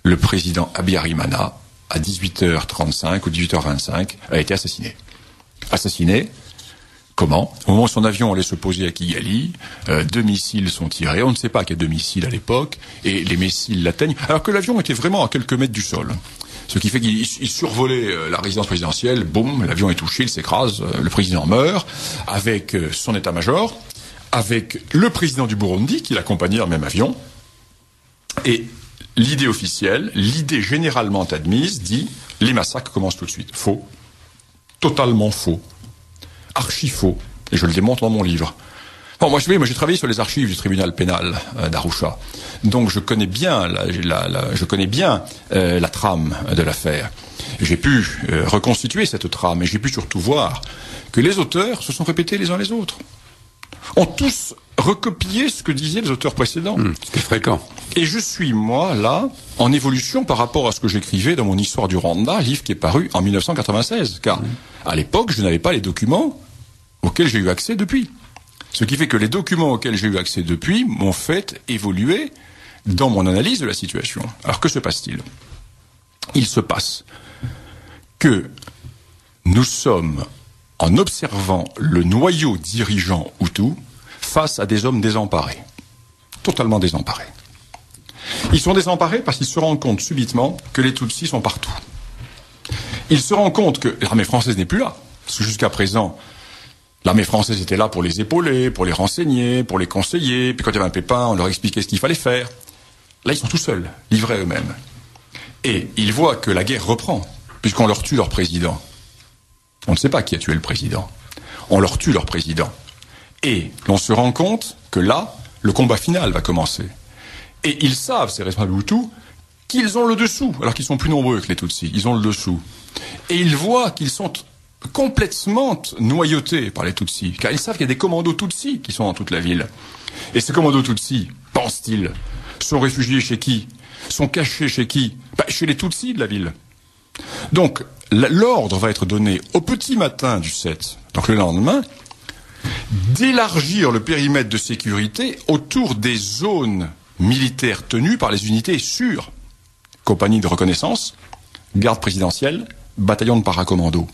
le président Habyarimana, à 18h35 ou 18h25, a été assassiné. Assassiné, comment? Au moment où son avion allait se poser à Kigali, 2 missiles sont tirés. On ne sait pas qu'il y a 2 missiles à l'époque, et les missiles l'atteignent, alors que l'avion était vraiment à quelques mètres du sol. Ce qui fait qu'il survolait la résidence présidentielle, boum, l'avion est touché, il s'écrase, le président meurt, avec son état-major, avec le président du Burundi, qui l'accompagnait dans le même avion, et l'idée officielle, l'idée généralement admise, dit « les massacres commencent tout de suite ». Faux. Totalement faux. Archi faux. Et je le démontre dans mon livre. Bon, moi j'ai travaillé sur les archives du tribunal pénal d'Arusha. Donc je connais bien la trame de l'affaire. J'ai pu reconstituer cette trame et j'ai pu surtout voir que les auteurs se sont répétés les uns les autres. Ont tous recopié ce que disaient les auteurs précédents. Ce qui est fréquent. Et je suis, moi, là, en évolution par rapport à ce que j'écrivais dans mon Histoire du Rwanda, livre qui est paru en 1996. Car, à l'époque, je n'avais pas les documents auxquels j'ai eu accès depuis. Ce qui fait que les documents auxquels j'ai eu accès depuis m'ont fait évoluer dans mon analyse de la situation. Alors, que se passe-t-il ? Il se passe que nous sommes, en observant le noyau dirigeant Hutu, face à des hommes désemparés. Totalement désemparés. Ils sont désemparés parce qu'ils se rendent compte subitement que les Tutsis sont partout. Ils se rendent compte que l'armée française n'est plus là. Parce que jusqu'à présent, l'armée française était là pour les épauler, pour les renseigner, pour les conseiller. Puis quand il y avait un pépin, on leur expliquait ce qu'il fallait faire. Là, ils sont tout seuls, livrés à eux-mêmes. Et ils voient que la guerre reprend, puisqu'on leur tue leur président. On ne sait pas qui a tué le président. On leur tue leur président. Et l'on se rend compte que là, le combat final va commencer. Et ils savent, ces responsables Hutus, qu'ils ont le dessous, alors qu'ils sont plus nombreux que les Tutsis. Ils ont le dessous. Et ils voient qu'ils sont complètement noyautés par les Tutsis, car ils savent qu'il y a des commandos Tutsis qui sont dans toute la ville. Et ces commandos Tutsis, pensent-ils, sont réfugiés chez qui? Sont cachés chez qui? Chez les Tutsis de la ville. Donc, l'ordre va être donné au petit matin du 7, donc le lendemain, d'élargir le périmètre de sécurité autour des zones militaires tenues par les unités sûres. Compagnie de reconnaissance, garde présidentielle, bataillon de paracommando.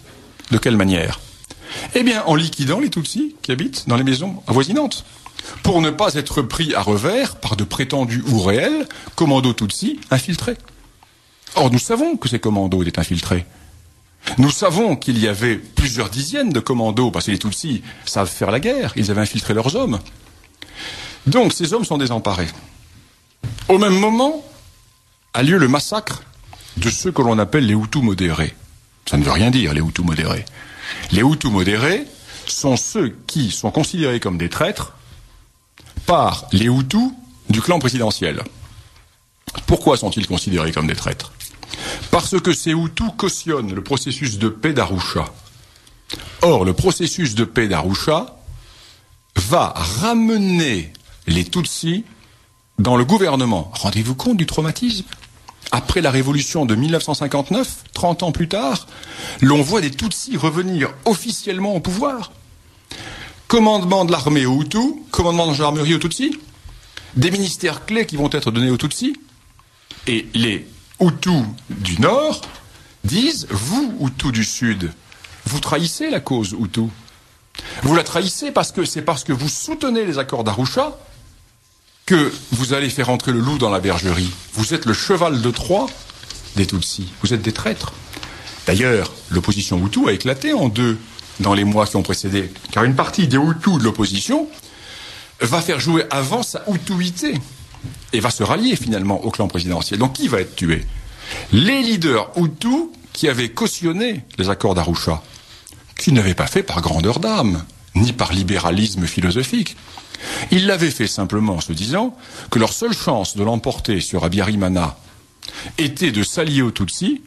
De quelle manière? Eh bien, en liquidant les Tutsis qui habitent dans les maisons avoisinantes, pour ne pas être pris à revers par de prétendus ou réels commandos Tutsis infiltrés. Or, nous savons que ces commandos étaient infiltrés. Nous savons qu'il y avait plusieurs dizaines de commandos, parce que les Tutsis savent faire la guerre, ils avaient infiltré leurs hommes. Donc, ces hommes sont désemparés. Au même moment, a lieu le massacre de ceux que l'on appelle les Hutus modérés. Ça ne veut rien dire, les Hutus modérés. Les Hutus modérés sont ceux qui sont considérés comme des traîtres par les Hutus du clan présidentiel. Pourquoi sont-ils considérés comme des traîtres? Parce que ces Hutus cautionnent le processus de paix d'Arusha. Or, le processus de paix d'Arusha va ramener les Tutsis dans le gouvernement. Rendez-vous compte du traumatisme? Après la révolution de 1959, 30 ans plus tard, l'on voit des Tutsis revenir officiellement au pouvoir. Commandement de l'armée aux Hutus, commandement de la gendarmerie aux Tutsis, des ministères clés qui vont être donnés aux Tutsis, et les Hutus du Nord disent, vous, Hutus du Sud, vous trahissez la cause Hutu. Vous la trahissez parce que vous soutenez les accords d'Arusha que vous allez faire entrer le loup dans la bergerie. Vous êtes le cheval de Troie des Tutsis. Vous êtes des traîtres. D'ailleurs, l'opposition Hutu a éclaté en deux dans les mois qui ont précédé. Car une partie des Hutus de l'opposition va faire jouer avant sa Hutuité et va se rallier finalement au clan présidentiel. Donc qui va être tué? Les leaders Hutus qui avaient cautionné les accords d'Arusha, qui n'avaient pas fait par grandeur d'âme, ni par libéralisme philosophique. Ils l'avaient fait simplement en se disant que leur seule chance de l'emporter sur Habyarimana était de s'allier aux Tutsis,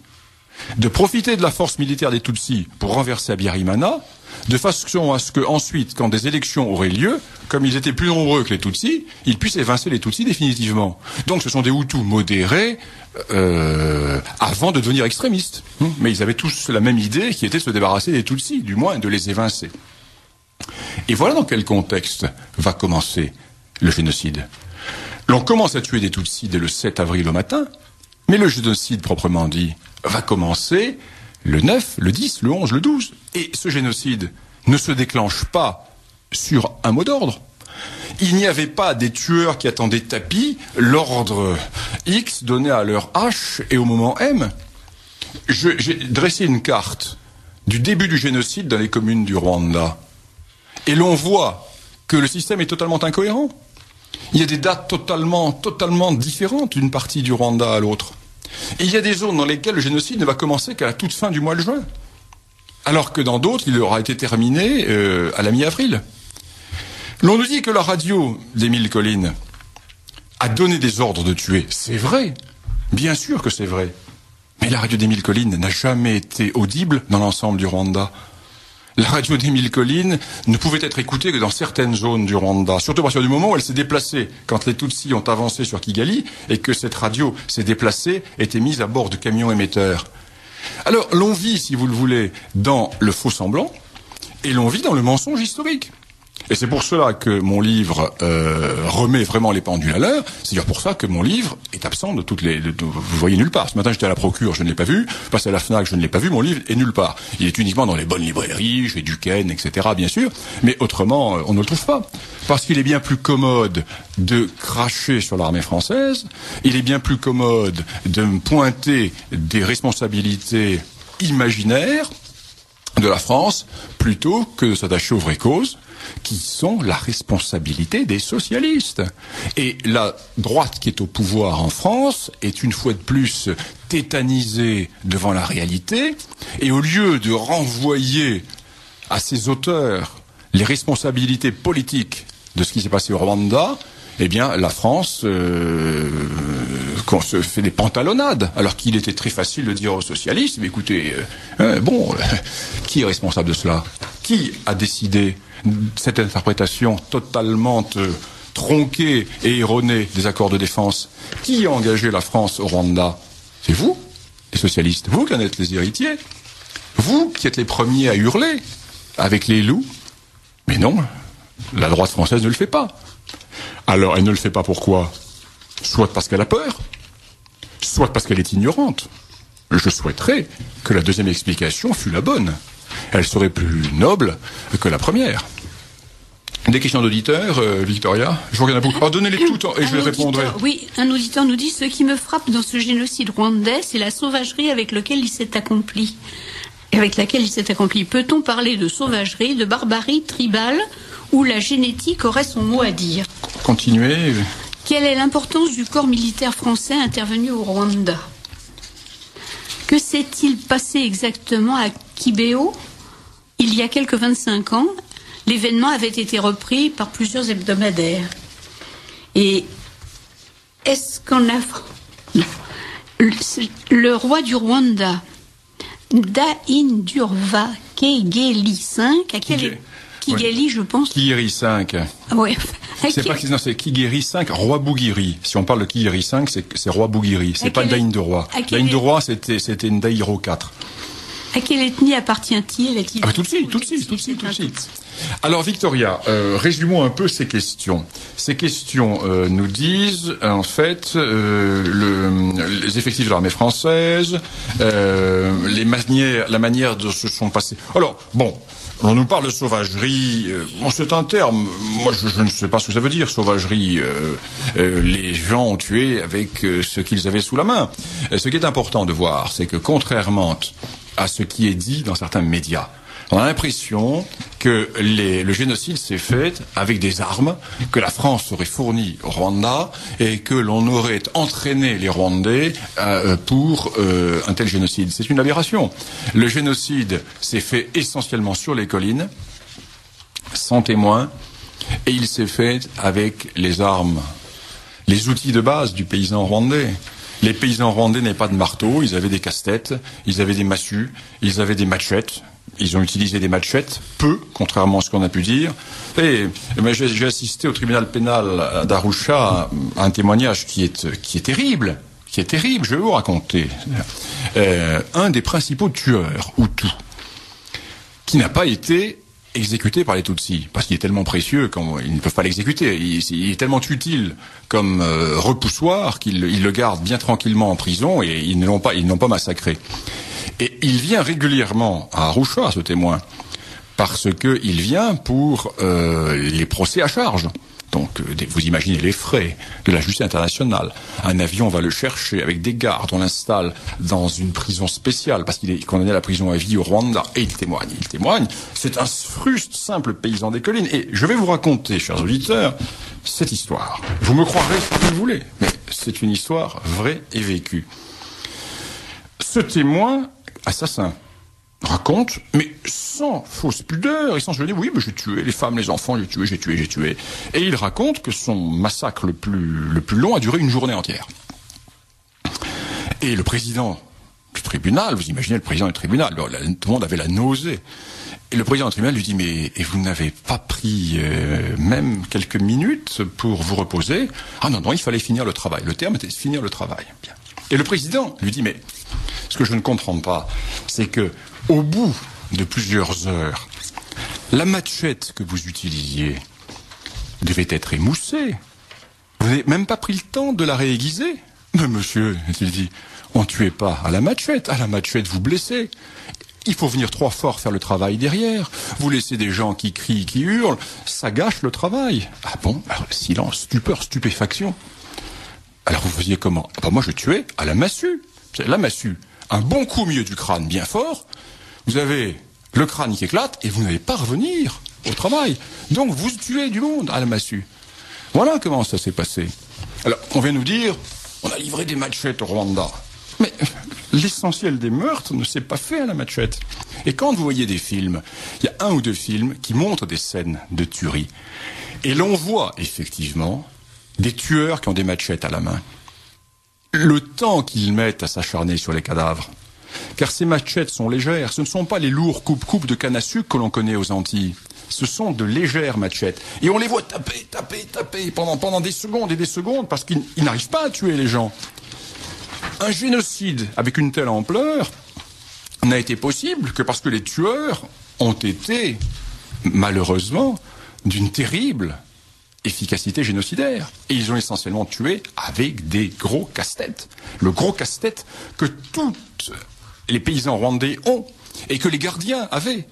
de profiter de la force militaire des Tutsis pour renverser Habyarimana, de façon à ce que ensuite, quand des élections auraient lieu, comme ils étaient plus nombreux que les Tutsis, ils puissent évincer les Tutsis définitivement. Donc ce sont des Hutus modérés avant de devenir extrémistes. Mais ils avaient tous la même idée qui était de se débarrasser des Tutsis, du moins de les évincer. Et voilà dans quel contexte va commencer le génocide. L'on commence à tuer des Tutsis dès le 7 avril au matin, mais le génocide proprement dit va commencer le 9, le 10, le 11, le 12. Et ce génocide ne se déclenche pas sur un mot d'ordre. Il n'y avait pas des tueurs qui attendaient tapis l'ordre X donné à l'heure H et au moment M. J'ai dressé une carte du début du génocide dans les communes du Rwanda. Et l'on voit que le système est totalement incohérent. Il y a des dates totalement différentes d'une partie du Rwanda à l'autre. Et il y a des zones dans lesquelles le génocide ne va commencer qu'à la toute fin du mois de juin. Alors que dans d'autres, il aura été terminé à la mi-avril. L'on nous dit que la radio d'Émile Colline a donné des ordres de tuer. C'est vrai. Bien sûr que c'est vrai. Mais la radio d'Émile Colline n'a jamais été audible dans l'ensemble du Rwanda. la radio d'Émile Colline ne pouvait être écoutée que dans certaines zones du Rwanda. Surtout à partir du moment où elle s'est déplacée, quand les Tutsis ont avancé sur Kigali, et que cette radio s'est déplacée, était mise à bord de camions émetteurs. Alors, l'on vit, si vous le voulez, dans le faux semblant, et l'on vit dans le mensonge historique. Et c'est pour cela que mon livre remet vraiment les pendules à l'heure. C'est d'ailleurs pour ça que mon livre est absent de toutes les... vous voyez nulle part. Ce matin, j'étais à la Procure, je ne l'ai pas vu. Je passe à la FNAC, je ne l'ai pas vu. Mon livre est nulle part. Il est uniquement dans les bonnes librairies, chez Duquesne, etc., bien sûr. Mais autrement, on ne le trouve pas. Parce qu'il est bien plus commode de cracher sur l'armée française. Il est bien plus commode de me pointer des responsabilités imaginaires de la France, plutôt que de s'attacher aux vraies causes, qui sont la responsabilité des socialistes. Et la droite qui est au pouvoir en France est une fois de plus tétanisée devant la réalité, et au lieu de renvoyer à ses auteurs les responsabilités politiques de ce qui s'est passé au Rwanda, eh bien, la France qu'on se fait des pantalonnades, alors qu'il était très facile de dire aux socialistes, mais écoutez, qui est responsable de cela? Qui a décidé cette interprétation totalement tronquée et erronée des accords de défense? Qui a engagé la France au Rwanda? C'est vous, les socialistes. Vous qui en êtes les héritiers. Vous qui êtes les premiers à hurler avec les loups. Mais non, la droite française ne le fait pas. Alors, elle ne le fait pas pourquoi? Soit parce qu'elle a peur, soit parce qu'elle est ignorante. Je souhaiterais que la deuxième explication fût la bonne. Elle serait plus noble que la première. Des questions d'auditeurs, Victoria? Je regarde un peu. Alors, donnez-les toutes et je les répondrai. Oui, un auditeur nous dit: ce qui me frappe dans ce génocide rwandais, c'est la sauvagerie avec laquelle il s'est accompli. Peut-on parler de sauvagerie, de barbarie tribale, où la génétique aurait son mot à dire? Continuez. Quelle est l'importance du corps militaire français intervenu au Rwanda? Que s'est-il passé exactement à Kibeo? Il y a quelques 25 ans, l'événement avait été repris par plusieurs hebdomadaires. Et est-ce qu'en Afrique, le roi du Rwanda, Ndayindurwa Kigeli V, à quel Kigali, je pense. Kigeli V. Oui. C'est Kigeli V, roi Bouguiri. Si on parle de Kigeli V, c'est roi Bouguiri. C'est pas Ndayindurwa. Ndayindurwa, c'était Ndayiro IV. À quelle ethnie appartient-il? Tutsi. Alors Victoria, résumons un peu ces questions. Ces questions nous disent en fait les effectifs de l'armée française, la manière dont se sont passés. Alors bon, on nous parle de sauvagerie. C'est un terme. Moi, je ne sais pas ce que ça veut dire, sauvagerie. Les gens ont tué avec ce qu'ils avaient sous la main. Ce qui est important de voir, c'est que contrairement à ce qui est dit dans certains médias, on a l'impression que le génocide s'est fait avec des armes que la France aurait fournies au Rwanda et que l'on aurait entraîné les Rwandais pour un tel génocide. C'est une aberration. Le génocide s'est fait essentiellement sur les collines, sans témoins, et il s'est fait avec les armes, les outils de base du paysan rwandais. Les paysans rwandais n'avaient pas de marteau, ils avaient des casse-têtes, ils avaient des massues, ils avaient des machettes. Ils ont utilisé des machettes, peu, contrairement à ce qu'on a pu dire. Et j'ai assisté au tribunal pénal d'Arusha à un témoignage qui est terrible, je vais vous raconter. Un des principaux tueurs, Hutus, qui n'a pas été exécuté par les Tutsis, parce qu'il est tellement précieux qu'ils ne peuvent pas l'exécuter. Il est tellement utile comme repoussoir qu'ils le gardent bien tranquillement en prison et ils ne l'ont pas massacré. Et il vient régulièrement à Arusha, ce témoin, parce que il vient pour les procès à charge. Donc, vous imaginez les frais de la justice internationale. Un avion va le chercher avec des gardes, on l'installe dans une prison spéciale parce qu'il est condamné à la prison à vie au Rwanda. Et il témoigne. C'est un fruste simple paysan des collines. Et je vais vous raconter, chers auditeurs, cette histoire. Vous me croirez si vous voulez, mais c'est une histoire vraie et vécue. Ce témoin, assassin, raconte, mais sans fausse pudeur et sans se dire oui, mais j'ai tué les femmes, les enfants, j'ai tué. Et il raconte que son massacre le plus long a duré une journée entière. Et le président tribunal, vous imaginez le président du tribunal, alors, tout le monde avait la nausée. Et le président du tribunal lui dit, mais et vous n'avez pas pris même quelques minutes pour vous reposer? Ah non, il fallait finir le travail. Le terme était finir le travail. Bien. Et le président lui dit, mais ce que je ne comprends pas, c'est que au bout de plusieurs heures, la machette que vous utilisiez devait être émoussée. Vous n'avez même pas pris le temps de la réaiguiser. Mais monsieur, il dit, on ne tuait pas à la machette vous blessez. Il faut venir 3 fois faire le travail derrière. Vous laissez des gens qui crient, qui hurlent, ça gâche le travail. Ah bon? Alors, silence, stupeur, stupéfaction. Alors vous faisiez comment? Ah ben moi je tuais à la massue. La massue, un bon coup au milieu du crâne bien fort, vous avez le crâne qui éclate et vous n'allez pas revenir au travail. Donc vous tuez du monde à la massue. Voilà comment ça s'est passé. Alors on vient nous dire, on a livré des machettes au Rwanda. Mais l'essentiel des meurtres ne s'est pas fait à la machette. Et quand vous voyez des films, il y a 1 ou 2 films qui montrent des scènes de tuerie. Et l'on voit effectivement des tueurs qui ont des machettes à la main. Le temps qu'ils mettent à s'acharner sur les cadavres. Car ces machettes sont légères. Ce ne sont pas les lourds coupe-coupe de canne à sucre que l'on connaît aux Antilles. Ce sont de légères machettes. Et on les voit taper pendant des secondes et des secondes parce qu'ils n'arrivent pas à tuer les gens. Un génocide avec une telle ampleur n'a été possible que parce que les tueurs ont été, malheureusement, d'une terrible efficacité génocidaire. Et ils ont essentiellement tué avec des gros casse-têtes. Le gros casse-tête que tous les paysans rwandais ont et que les gardiens avaient.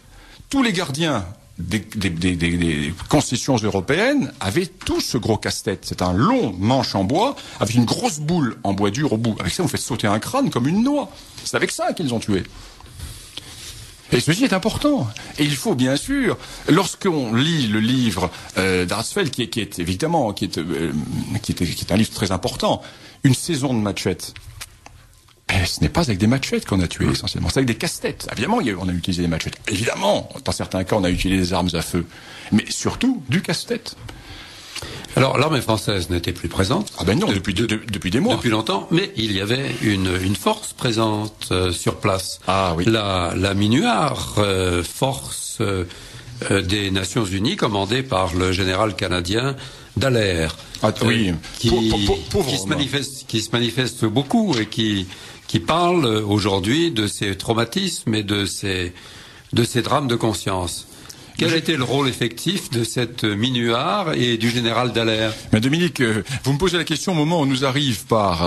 Tous les gardiens des concessions européennes avaient tous ce gros casse-tête. C'est un long manche en bois avec une grosse boule en bois dur au bout. Avec ça, vous faites sauter un crâne comme une noix. C'est avec ça qu'ils ont tué. Et ceci est important. Et il faut bien sûr, lorsqu'on lit le livre d'Harzfeld, qui est évidemment qui est un livre très important, Une saison de machettes. Ce n'est pas avec des machettes qu'on a tué essentiellement, c'est avec des casse-têtes. Évidemment, on a utilisé des machettes. Évidemment, dans certains cas, on a utilisé des armes à feu. Mais surtout, du casse-tête. Alors, l'armée française n'était plus présente. Ah ben non, depuis des mois. Depuis longtemps, mais il y avait une force présente sur place. Ah oui. La MINUAR, force des Nations Unies, commandée par le général canadien Dallaire. Ah oui, qui se manifeste beaucoup et qui parle aujourd'hui de ces traumatismes et de ces drames de conscience. Quel était le rôle effectif de cette MINUAR et du général Dallaire? Mais Dominique, vous me posez la question au moment où nous arrive par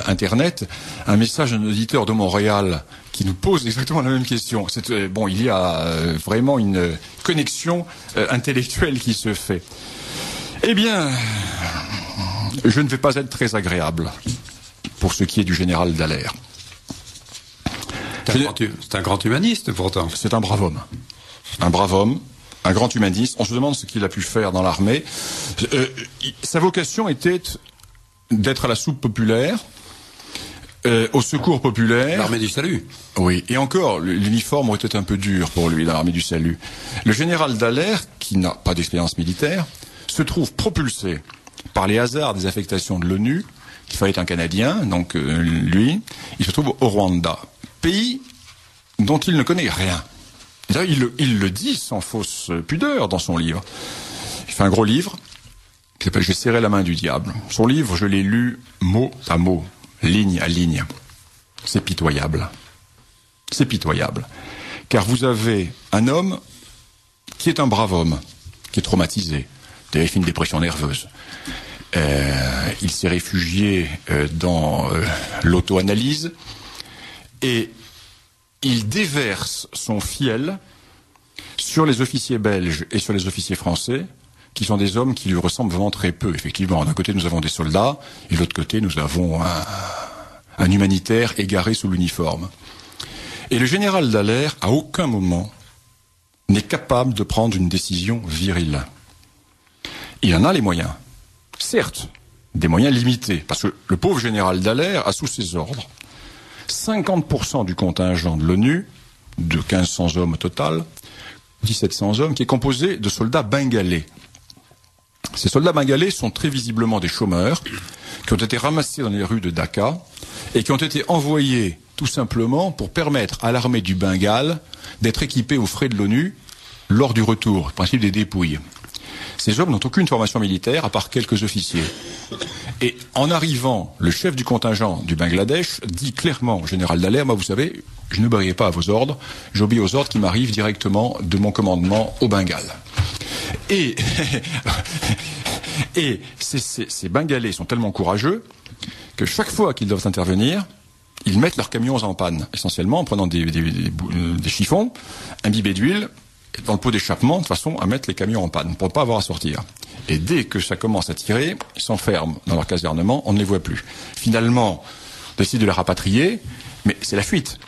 Internet un message d'un auditeur de Montréal qui nous pose exactement la même question. Il y a vraiment une connexion intellectuelle qui se fait. Eh bien, je ne vais pas être très agréable pour ce qui est du général Dallaire. C'est un grand humaniste, pourtant. C'est un brave homme. Un brave homme, un grand humaniste. On se demande ce qu'il a pu faire dans l'armée. Sa vocation était d'être à la soupe populaire, au secours populaire. L'armée du salut. Oui, et encore, l'uniforme aurait été un peu dur pour lui, dans l'armée du salut. Le général Dallaire, qui n'a pas d'expérience militaire, se trouve propulsé par les hasards des affectations de l'ONU. Il fallait un Canadien, donc lui, il se trouve au Rwanda. Pays dont il ne connaît rien. Il le dit sans fausse pudeur dans son livre. Il fait un gros livre qui s'appelle « J'ai serré la main du diable ». Son livre, je l'ai lu mot à mot, ligne à ligne. C'est pitoyable. C'est pitoyable. Car vous avez un homme qui est un brave homme, qui est traumatisé. Il a fait une dépression nerveuse. Il s'est réfugié dans l'auto-analyse. Et il déverse son fiel sur les officiers belges et sur les officiers français, qui sont des hommes qui lui ressemblent vraiment très peu. Effectivement, d'un côté, nous avons des soldats, et de l'autre côté, nous avons un humanitaire égaré sous l'uniforme. Et le général Dallaire, à aucun moment, n'est capable de prendre une décision virile. Il en a les moyens. Certes, des moyens limités, parce que le pauvre général Dallaire a sous ses ordres 50% du contingent de l'ONU, de 1500 hommes au total, 1700 hommes, qui est composé de soldats bengalais. Ces soldats bengalais sont très visiblement des chômeurs qui ont été ramassés dans les rues de Dhaka et qui ont été envoyés tout simplement pour permettre à l'armée du Bengale d'être équipée aux frais de l'ONU lors du retour, le principe des dépouilles. Ces hommes n'ont aucune formation militaire à part quelques officiers. Et en arrivant, le chef du contingent du Bangladesh dit clairement au général Dallaire, moi vous savez, je n'obéis pas à vos ordres, j'obéis aux ordres qui m'arrivent directement de mon commandement au Bengale. Et ces Bengalais sont tellement courageux que chaque fois qu'ils doivent intervenir, ils mettent leurs camions en panne, essentiellement en prenant des chiffons, imbibés d'huile, dans le pot d'échappement, de façon à mettre les camions en panne, pour ne pas avoir à sortir. Et dès que ça commence à tirer, ils s'enferment dans leur casernement, on ne les voit plus. Finalement, on décide de les rapatrier, mais c'est la fuite.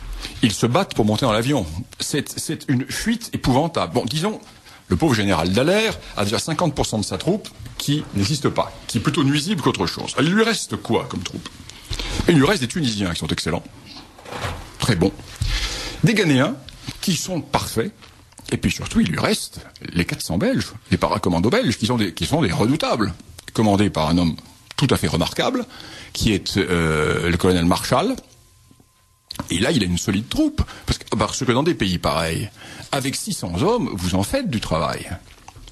Ils se battent pour monter dans l'avion. C'est une fuite épouvantable. Bon, disons, le pauvre général Dallaire a déjà 50% de sa troupe qui n'existe pas, qui est plutôt nuisible qu'autre chose. Il lui reste quoi comme troupe? Il lui reste des Tunisiens qui sont excellents, très bons, des Ghanéens qui sont parfaits, et puis surtout il lui reste les 400 Belges, les paracommandos belges qui sont des redoutables, commandés par un homme tout à fait remarquable, qui est le colonel Marshall. Et là, il a une solide troupe, parce que dans des pays pareils, avec 600 hommes, vous en faites du travail.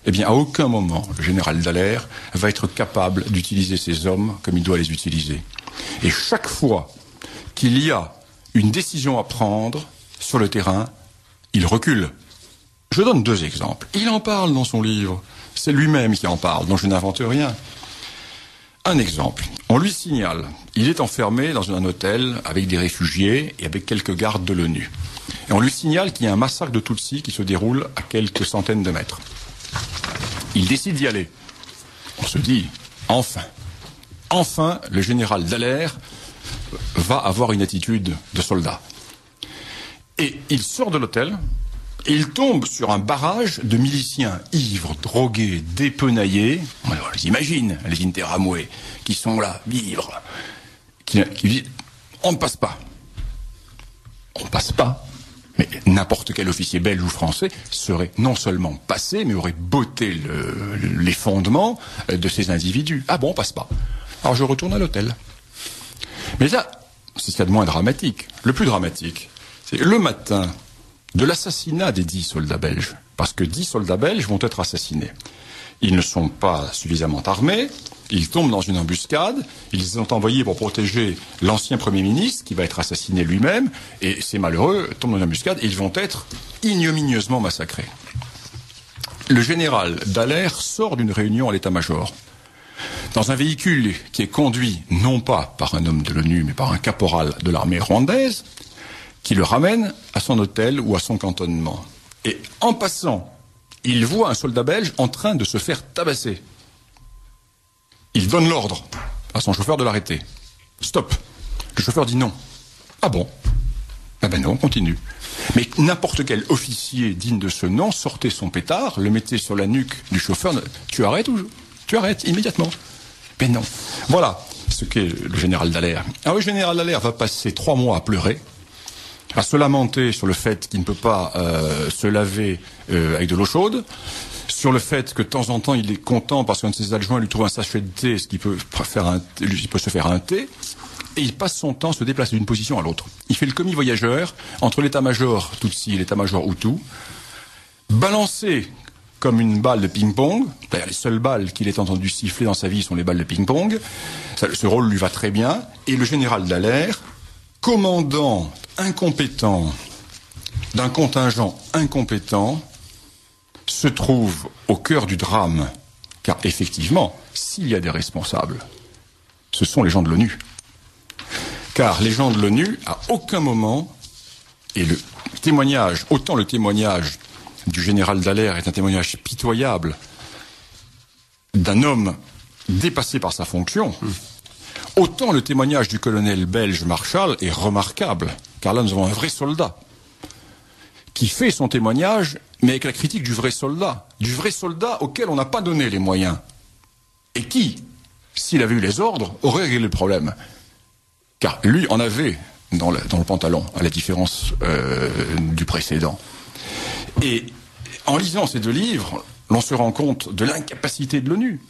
Eh bien, à aucun moment, le général Dallaire va être capable d'utiliser ces hommes comme il doit les utiliser. Et chaque fois qu'il y a une décision à prendre sur le terrain, il recule. Je donne 2 exemples. Il en parle dans son livre. C'est lui-même qui en parle, donc je n'invente rien. Un exemple. On lui signale, il est enfermé dans un hôtel avec des réfugiés et avec quelques gardes de l'ONU. Et on lui signale qu'il y a un massacre de Tutsis qui se déroule à quelques centaines de mètres. Il décide d'y aller. On se dit, enfin, le général Dallaire va avoir une attitude de soldat. Et il sort de l'hôtel, et il tombe sur un barrage de miliciens ivres, drogués, dépenaillés. On les imagine, les Interamwe, qui sont là, ivres, qui disent, on ne passe pas. On ne passe pas. Mais n'importe quel officier belge ou français serait non seulement passé, mais aurait botté les fondements de ces individus. Ah bon, on passe pas. Alors je retourne à l'hôtel. Mais là, c'est ce qu'il y a de moins dramatique. Le plus dramatique, c'est le matin de l'assassinat des 10 soldats belges. Parce que 10 soldats belges vont être assassinés. Ils ne sont pas suffisamment armés, ils tombent dans une embuscade, ils sont envoyés pour protéger l'ancien Premier ministre, qui va être assassiné lui-même, et ces malheureux tombent dans une embuscade, et ils vont être ignominieusement massacrés. Le général Dallaire sort d'une réunion à l'état-major, dans un véhicule qui est conduit non pas par un homme de l'ONU, mais par un caporal de l'armée rwandaise, qui le ramène à son hôtel ou à son cantonnement. Et en passant, il voit un soldat belge en train de se faire tabasser. Il donne l'ordre à son chauffeur de l'arrêter. Stop. Le chauffeur dit non. Ah bon? Ah ben non, on continue. Mais n'importe quel officier digne de ce nom sortait son pétard, le mettait sur la nuque du chauffeur. Tu arrêtes ou tu arrêtes immédiatement? Mais non. Voilà ce qu'est le général Dallaire. Alors le général Dallaire va passer 3 mois à pleurer, à se lamenter sur le fait qu'il ne peut pas se laver avec de l'eau chaude, sur le fait que de temps en temps il est content parce qu'un de ses adjoints lui trouve un sachet de thé, ce qui peut se faire un thé, et il passe son temps à se déplacer d'une position à l'autre. Il fait le commis voyageur entre l'état-major Tutsi et l'état-major Hutu, balancé comme une balle de ping-pong. D'ailleurs, les seules balles qu'il ait entendu siffler dans sa vie sont les balles de ping-pong. Ce rôle lui va très bien. Et le général Dallaire, commandant incompétent d'un contingent incompétent, se trouve au cœur du drame. Car effectivement, s'il y a des responsables, ce sont les gens de l'ONU. Car les gens de l'ONU, à aucun moment, et le témoignage, autant le témoignage du général Dallaire est un témoignage pitoyable d'un homme dépassé par sa fonction, autant le témoignage du colonel belge Marshall est remarquable, car là nous avons un vrai soldat qui fait son témoignage, mais avec la critique du vrai soldat auquel on n'a pas donné les moyens, et qui, s'il avait eu les ordres, aurait réglé le problème. Car lui en avait dans le pantalon, à la différence du précédent. Et en lisant ces 2 livres, l'on se rend compte de l'incapacité de l'ONU.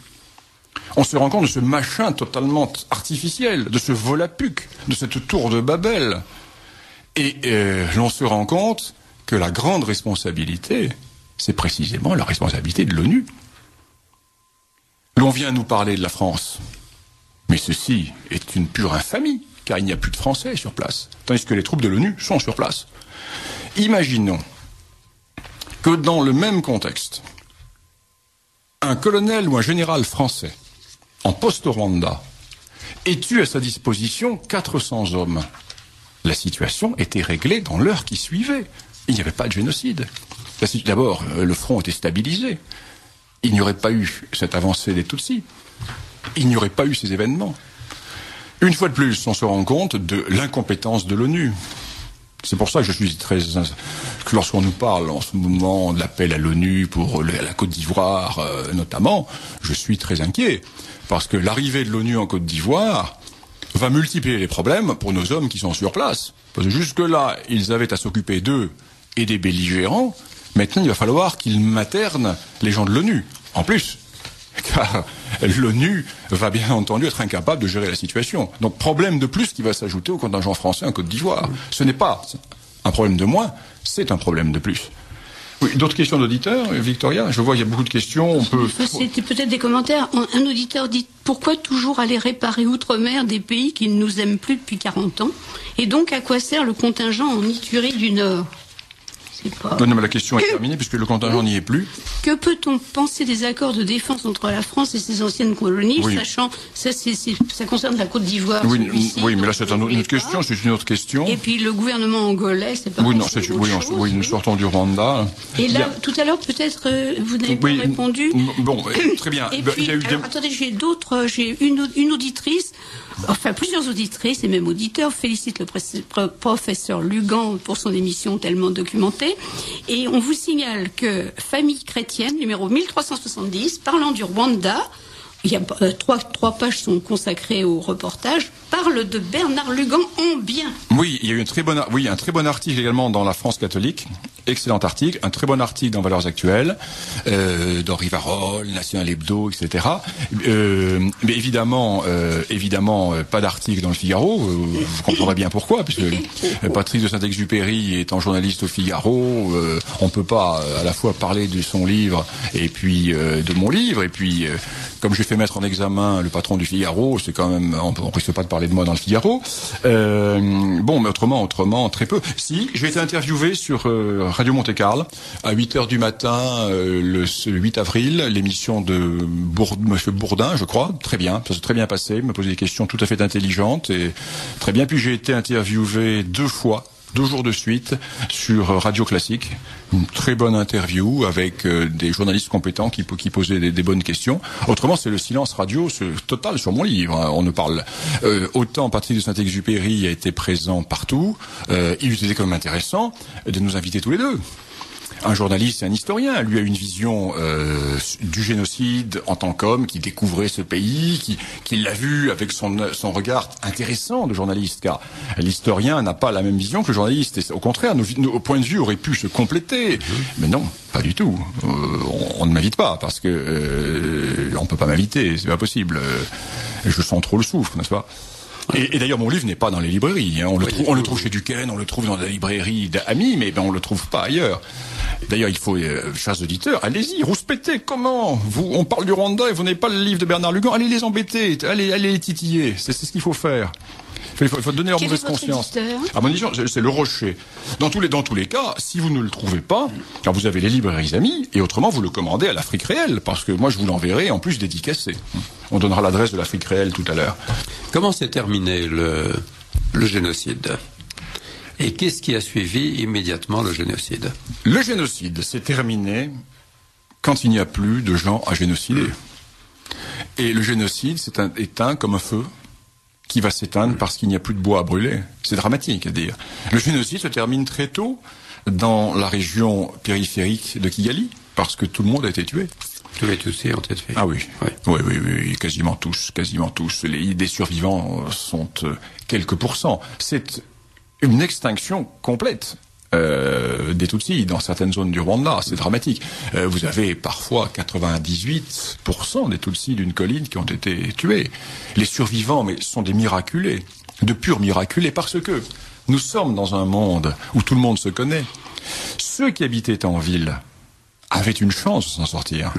On se rend compte de ce machin totalement artificiel, de ce volapuc, de cette tour de Babel. Et l'on se rend compte que la grande responsabilité, c'est précisément la responsabilité de l'ONU. L'on vient nous parler de la France. Mais ceci est une pure infamie, car il n'y a plus de Français sur place, tandis que les troupes de l'ONU sont sur place. Imaginons que dans le même contexte, un colonel ou un général français, en post-Rwanda, ait eu à sa disposition 400 hommes. La situation était réglée dans l'heure qui suivait. Il n'y avait pas de génocide. D'abord, le front était stabilisé. Il n'y aurait pas eu cette avancée des Tutsis. Il n'y aurait pas eu ces événements. Une fois de plus, on se rend compte de l'incompétence de l'ONU. C'est pour ça que je suis que lorsqu'on nous parle en ce moment de l'appel à l'ONU pour la Côte d'Ivoire, notamment, je suis très inquiet. Parce que l'arrivée de l'ONU en Côte d'Ivoire va multiplier les problèmes pour nos hommes qui sont sur place. Parce que jusque-là, ils avaient à s'occuper d'eux et des belligérants. Maintenant, il va falloir qu'ils maternent les gens de l'ONU. En plus, car l'ONU va bien entendu être incapable de gérer la situation. Donc, problème de plus qui va s'ajouter au contingent français en Côte d'Ivoire. Ce n'est pas un problème de moins, c'est un problème de plus. Oui, d'autres questions d'auditeurs, Victoria? Je vois qu'il y a beaucoup de questions. On peut... C'était peut-être des commentaires. Un auditeur dit « Pourquoi toujours aller réparer outre-mer des pays qui ne nous aiment plus depuis 40 ans? Et donc, à quoi sert le contingent en Iturie du Nord ?» Non, mais la question est terminée puisque le contingent n'y est plus. Que peut-on penser des accords de défense entre la France et ses anciennes colonies, sachant ça concerne la Côte d'Ivoire. Oui, mais là c'est une autre question, c'est une autre question. Et puis le gouvernement angolais, c'est pas. Oui, nous sortons du Rwanda. Et là, tout à l'heure peut-être vous n'avez pas répondu. Bon, très bien. Et puis, attendez, j'ai une auditrice. Enfin, plusieurs auditrices et même auditeurs félicitent le professeur Lugan pour son émission tellement documentée. Et on vous signale que Famille chrétienne, numéro 1370, parlant du Rwanda, il y a trois pages sont consacrées au reportage, parle de Bernard Lugan en bien. Oui, il y a eu un très bon article également dans la France catholique. Excellent article, un très bon article dans Valeurs Actuelles, dans Rivarol, National Hebdo, etc. Mais évidemment, pas d'article dans le Figaro. Vous comprendrez bien pourquoi, puisque Patrice de Saint-Exupéry étant journaliste au Figaro, on peut pas à la fois parler de son livre et puis de mon livre, et puis comme j'ai fait mettre en examen le patron du Figaro, c'est quand même, on risque pas de parler de moi dans le Figaro. Bon, mais autrement, très peu. Si, j'ai été interviewé sur Radio Monte-Carlo à 8h du matin le 8 avril, l'émission de Monsieur Bourdin, je crois, très bien, ça s'est très bien passé, il m'a posé des questions tout à fait intelligentes et très bien. Puis j'ai été interviewé 2 jours de suite sur Radio Classique, une très bonne interview avec des journalistes compétents qui posaient des bonnes questions. Autrement, c'est le silence radio total sur mon livre. On ne parle autant Patrice de Saint-Exupéry a été présent partout. Il était quand même intéressant de nous inviter tous les deux. Un journaliste et un historien, lui a une vision du génocide en tant qu'homme qui découvrait ce pays, qui l'a vu avec son regard intéressant de journaliste, car l'historien n'a pas la même vision que le journaliste. Et au contraire, nos points de vue auraient pu se compléter. Mais non, pas du tout. On ne m'invite pas parce que on peut pas m'inviter, c'est pas possible. Je sens trop le soufre, n'est-ce pas? Et d'ailleurs, mon livre n'est pas dans les librairies. Hein. On le trouve chez Duquesne, on le trouve dans la librairie d'Amis, mais on le trouve pas ailleurs. D'ailleurs, il faut, chers auditeurs, allez-y, rouspétez. Comment on parle du Rwanda et vous n'avez pas le livre de Bernard Lugan. Allez les embêter, allez les titiller. C'est ce qu'il faut faire. Il faut donner leur mauvaise conscience. Mon édition, c'est Le Rocher. Dans tous les cas, si vous ne le trouvez pas, car vous avez les librairies Amis, et autrement vous le commandez à l'Afrique réelle, parce que moi je vous l'enverrai en plus dédicacé. On donnera l'adresse de l'Afrique réelle tout à l'heure. Comment s'est terminé le génocide ? Et qu'est-ce qui a suivi immédiatement le génocide ? Le génocide s'est terminé quand il n'y a plus de gens à génocider. Et le génocide s'est éteint comme un feu qui va s'éteindre parce qu'il n'y a plus de bois à brûler. C'est dramatique à dire. Le génocide se termine très tôt dans la région périphérique de Kigali, parce que tout le monde a été tué. Tous les Tutsis ont été tués. Ah oui. Oui, quasiment tous. Des survivants sont quelques pourcents. C'est une extinction complète. des Tutsis dans certaines zones du Rwanda. C'est dramatique. Vous avez parfois 98% des Tutsis d'une colline qui ont été tués. Les survivants, mais sont des miraculés, de purs miraculés, parce que nous sommes dans un monde où tout le monde se connaît. Ceux qui habitaient en ville avaient une chance de s'en sortir.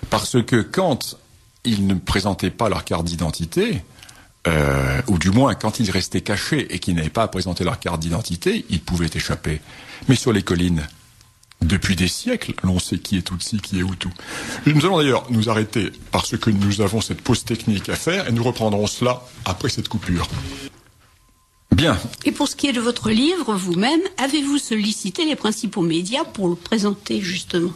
Parce que quand ils ne présentaient pas leur carte d'identité, ou du moins quand ils restaient cachés et qu'ils n'avaient pas à présenter leur carte d'identité, ils pouvaient échapper. Mais sur les collines, depuis des siècles, l'on sait qui est Tutsi, qui est Hutu. Nous allons d'ailleurs nous arrêter parce que nous avons cette pause technique à faire et nous reprendrons cela après cette coupure. Bien. Et pour ce qui est de votre livre, vous-même, avez-vous sollicité les principaux médias pour le présenter justement ?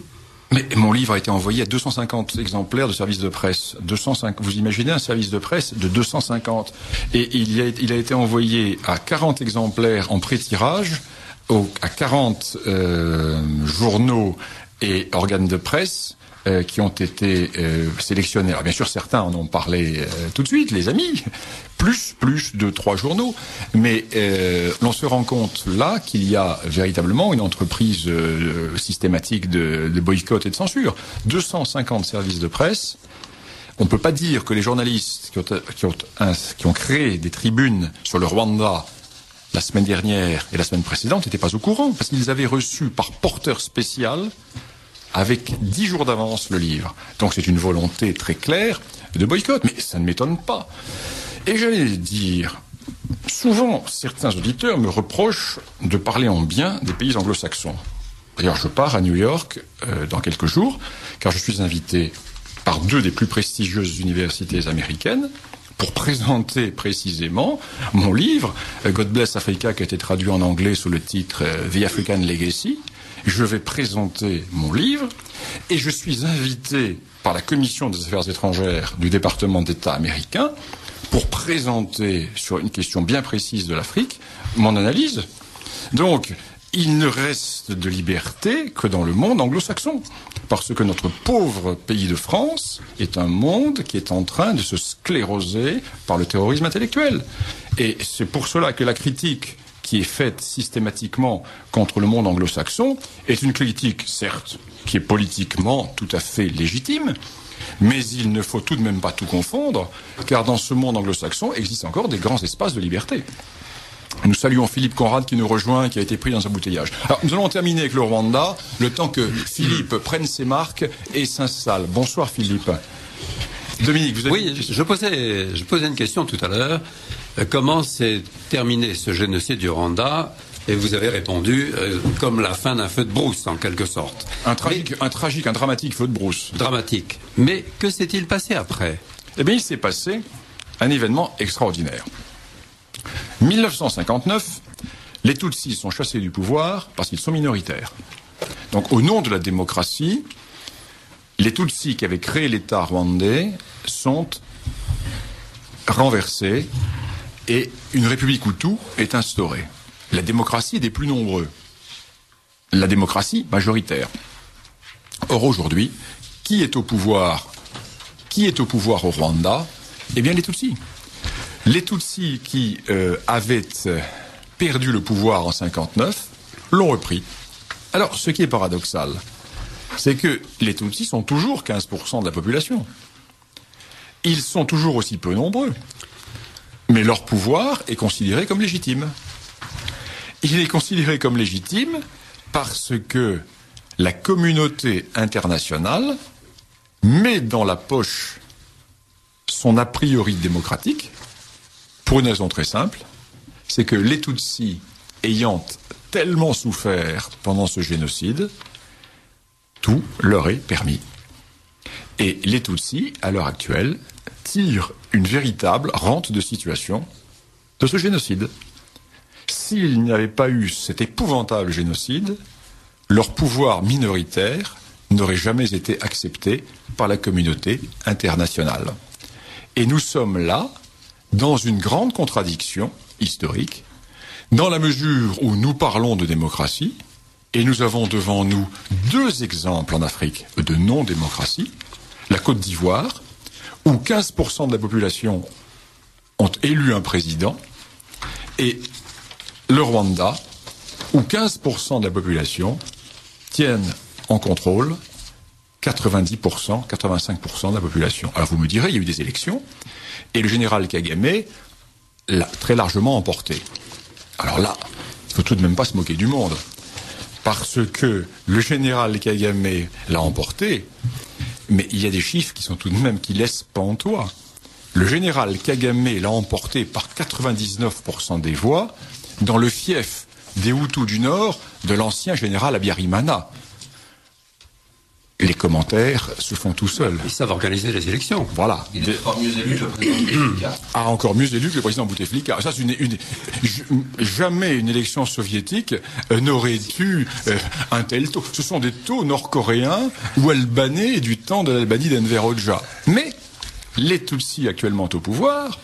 Mais mon livre a été envoyé à 250 exemplaires de services de presse. 205, vous imaginez un service de presse de 250. Et il a été envoyé à 40 exemplaires en pré-tirage, à 40 journaux et organes de presse qui ont été sélectionnés. Alors bien sûr, certains en ont parlé tout de suite, les amis, plus de 3 journaux. Mais l'on se rend compte là qu'il y a véritablement une entreprise systématique de boycott et de censure. 250 services de presse. On ne peut pas dire que les journalistes qui ont créé des tribunes sur le Rwanda la semaine dernière et la semaine précédente n'étaient pas au courant, parce qu'ils avaient reçu par porteur spécial avec 10 jours d'avance le livre. Donc c'est une volonté très claire de boycott, mais ça ne m'étonne pas. Et j'allais dire, souvent certains auditeurs me reprochent de parler en bien des pays anglo-saxons. D'ailleurs, je pars à New York dans quelques jours, car je suis invité par 2 des plus prestigieuses universités américaines pour présenter précisément mon livre, God Bless Africa, qui a été traduit en anglais sous le titre The African Legacy. Je vais présenter mon livre et je suis invité par la Commission des Affaires étrangères du département d'État américain pour présenter sur une question bien précise de l'Afrique mon analyse. Donc, il ne reste de liberté que dans le monde anglo-saxon, parce que notre pauvre pays de France est un monde qui est en train de se scléroser par le terrorisme intellectuel. Et c'est pour cela que la critique qui est faite systématiquement contre le monde anglo-saxon est une critique, certes, qui est politiquement tout à fait légitime, mais il ne faut tout de même pas tout confondre, car dans ce monde anglo-saxon existent encore des grands espaces de liberté. Nous saluons Philippe Conrad qui nous rejoint, qui a été pris dans un embouteillage. Alors, nous allons terminer avec le Rwanda, le temps que Philippe prenne ses marques et s'installe. Bonsoir Philippe. Dominique, vous avez... Oui, je posais une question tout à l'heure. Comment s'est terminé ce génocide du Rwanda? Et vous avez répondu comme la fin d'un feu de brousse, en quelque sorte. Un dramatique feu de brousse. Dramatique. Mais que s'est-il passé après? Eh bien, il s'est passé un événement extraordinaire. 1959, les Tutsis sont chassés du pouvoir parce qu'ils sont minoritaires. Donc, au nom de la démocratie, les Tutsis qui avaient créé l'État rwandais sont renversés et une république Hutu est instaurée. La démocratie des plus nombreux. La démocratie majoritaire. Or, aujourd'hui, qui est au pouvoir au Rwanda? Eh bien, les Tutsis. Les Tutsis qui avaient perdu le pouvoir en 59 l'ont repris. Alors, ce qui est paradoxal, c'est que les Tutsis sont toujours 15% de la population. Ils sont toujours aussi peu nombreux. Mais leur pouvoir est considéré comme légitime. Il est considéré comme légitime parce que la communauté internationale met dans la poche son a priori démocratique pour une raison très simple, c'est que les Tutsis ayant tellement souffert pendant ce génocide, tout leur est permis. Et les Tutsis, à l'heure actuelle, tirent une véritable rente de situation de ce génocide. S'il n'y avait pas eu cet épouvantable génocide, leur pouvoir minoritaire n'aurait jamais été accepté par la communauté internationale. Et nous sommes là, dans une grande contradiction historique, dans la mesure où nous parlons de démocratie, et nous avons devant nous 2 exemples en Afrique de non-démocratie, la Côte d'Ivoire, où 15% de la population ont élu un président, et le Rwanda, où 15% de la population tiennent en contrôle 90%, 85% de la population. Alors vous me direz, il y a eu des élections, et le général Kagame l'a très largement emporté. Alors là, il ne faut tout de même pas se moquer du monde, parce que le général Kagame l'a emporté, mais il y a des chiffres qui sont tout de même, qui laissent pantois. Le général Kagame l'a emporté par 99% des voix dans le fief des Hutus du Nord de l'ancien général Habyarimana. Les commentaires se font tout seuls. Ils savent organiser les élections. Voilà. Il est encore mieux élu que le président Bouteflika. Ah, encore mieux élu que le président Bouteflika. Ça, c'est jamais une élection soviétique n'aurait eu un tel taux. Ce sont des taux nord-coréens ou albanais du temps de l'Albanie d'Enver Hoxha. Mais les Tutsis actuellement au pouvoir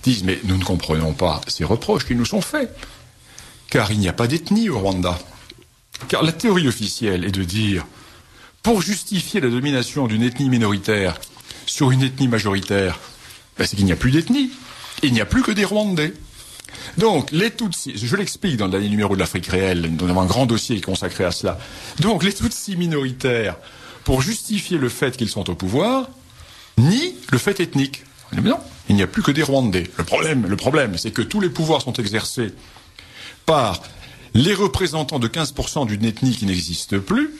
disent, mais nous ne comprenons pas ces reproches qui nous sont faits. Car il n'y a pas d'ethnie au Rwanda. Car la théorie officielle est de dire, pour justifier la domination d'une ethnie minoritaire sur une ethnie majoritaire, c'est qu'il n'y a plus d'ethnie. Il n'y a plus que des Rwandais. Donc, les Tutsis, je l'explique dans le dernier numéro de l'Afrique réelle, nous avons un grand dossier consacré à cela. Donc, les Tutsis minoritaires, pour justifier le fait qu'ils sont au pouvoir, nient le fait ethnique. Mais non, il n'y a plus que des Rwandais. Le problème, c'est que tous les pouvoirs sont exercés par les représentants de 15% d'une ethnie qui n'existe plus,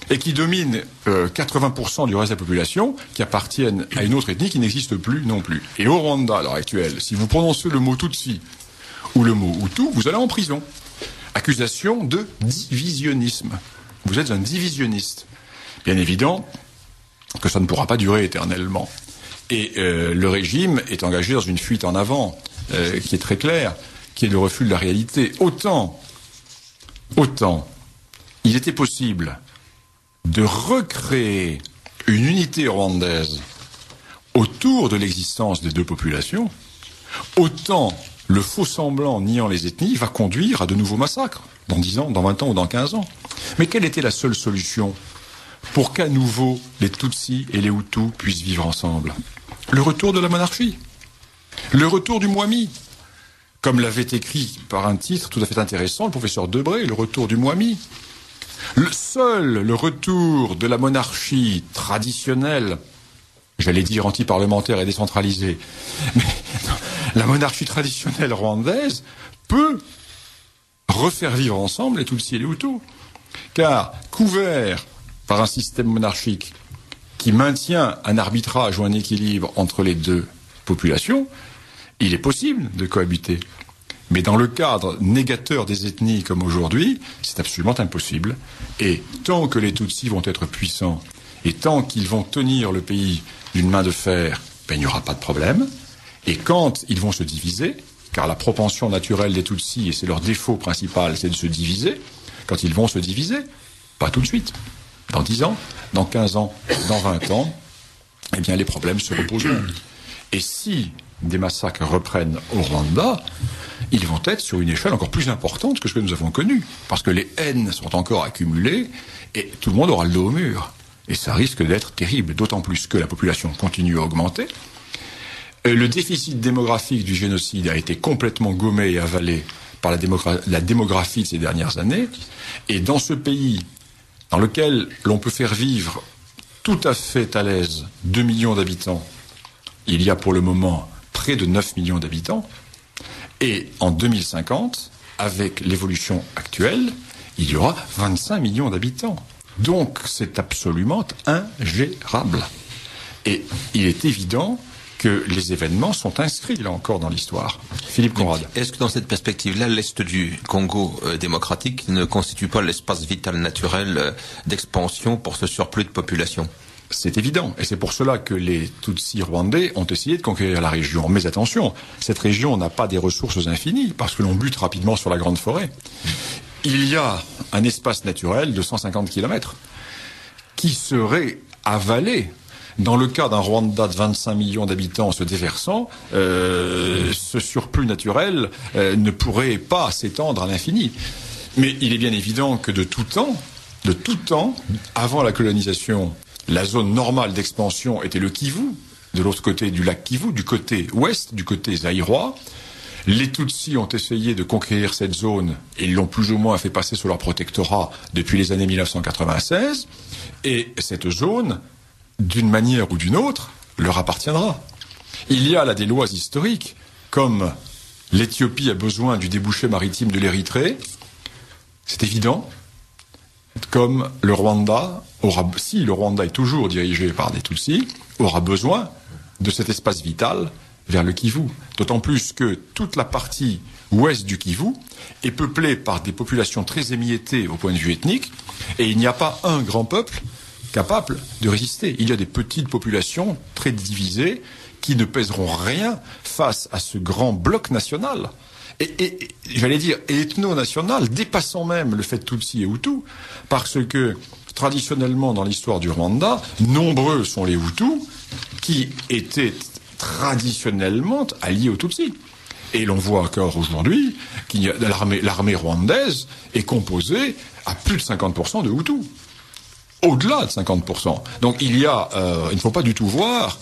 et qui domine 80% du reste de la population, qui appartiennent à une autre ethnie qui n'existe plus non plus. Et au Rwanda, à l'heure actuelle, si vous prononcez le mot Tutsi ou le mot Hutu, vous allez en prison. Accusation de divisionnisme. Vous êtes un divisionniste. Bien évident que ça ne pourra pas durer éternellement. Et le régime est engagé dans une fuite en avant, qui est très claire, qui est le refus de la réalité. Autant, il était possible de recréer une unité rwandaise autour de l'existence des deux populations, autant le faux semblant niant les ethnies va conduire à de nouveaux massacres, dans 10 ans, dans 20 ans ou dans 15 ans. Mais quelle était la seule solution pour qu'à nouveau les Tutsis et les Hutus puissent vivre ensemble? Le retour de la monarchie, le retour du Mwami, comme l'avait écrit par un titre tout à fait intéressant le professeur Debré, le retour du Mwami. Le retour de la monarchie traditionnelle, j'allais dire anti-parlementaire et décentralisée, mais la monarchie traditionnelle rwandaise peut refaire vivre ensemble les Tutsis et les Hutus. Car, couvert par un système monarchique qui maintient un arbitrage ou un équilibre entre les deux populations, il est possible de cohabiter. Mais dans le cadre négateur des ethnies comme aujourd'hui, c'est absolument impossible. Et tant que les Tutsis vont être puissants, et tant qu'ils vont tenir le pays d'une main de fer, il n'y aura pas de problème. Et quand ils vont se diviser, car la propension naturelle des Tutsis, et c'est leur défaut principal, c'est de se diviser, quand ils vont se diviser, pas tout de suite, dans 10 ans, dans 15 ans, dans 20 ans, eh bien les problèmes se reposeront. Et si des massacres reprennent au Rwanda, ils vont être sur une échelle encore plus importante que ce que nous avons connu. Parce que les haines sont encore accumulées et tout le monde aura le dos au mur. Et ça risque d'être terrible, d'autant plus que la population continue à augmenter. Le déficit démographique du génocide a été complètement gommé et avalé par la démographie de ces dernières années. Et dans ce pays, dans lequel l'on peut faire vivre tout à fait à l'aise 2 millions d'habitants, il y a pour le moment près de 9 millions d'habitants. Et en 2050, avec l'évolution actuelle, il y aura 25 millions d'habitants. Donc c'est absolument ingérable. Et il est évident que les événements sont inscrits, là encore, dans l'histoire. Philippe Conrad. Est-ce que dans cette perspective-là, l'Est du Congo démocratique ne constitue pas l'espace vital naturel d'expansion pour ce surplus de population ? C'est évident. Et c'est pour cela que les Tutsis rwandais ont essayé de conquérir la région. Mais attention, cette région n'a pas des ressources infinies, parce que l'on bute rapidement sur la grande forêt. Il y a un espace naturel de 150 km qui serait avalé. Dans le cas d'un Rwanda de 25 millions d'habitants se déversant, ce surplus naturel ne pourrait pas s'étendre à l'infini. Mais il est bien évident que de tout temps, avant la colonisation, la zone normale d'expansion était le Kivu, de l'autre côté du lac Kivu, du côté ouest, du côté zaïrois. Les Tutsis ont essayé de conquérir cette zone et l'ont plus ou moins fait passer sous leur protectorat depuis les années 1996. Et cette zone, d'une manière ou d'une autre, leur appartiendra. Il y a là des lois historiques, comme l'Éthiopie a besoin du débouché maritime de l'Érythrée, c'est évident, comme le Rwanda aura, si le Rwanda est toujours dirigé par des Tutsis, aura besoin de cet espace vital vers le Kivu. D'autant plus que toute la partie ouest du Kivu est peuplée par des populations très émiettées au point de vue ethnique, et il n'y a pas un grand peuple capable de résister. Il y a des petites populations très divisées qui ne pèseront rien face à ce grand bloc national. Et j'allais dire ethno-national, dépassant même le fait Tutsi et Hutu, parce que traditionnellement dans l'histoire du Rwanda, nombreux sont les Hutus qui étaient traditionnellement alliés aux Tutsis. Et l'on voit encore aujourd'hui qu'il y a l'armée rwandaise est composée à plus de 50% de Hutus. Au-delà de 50%. Donc il ne faut pas du tout voir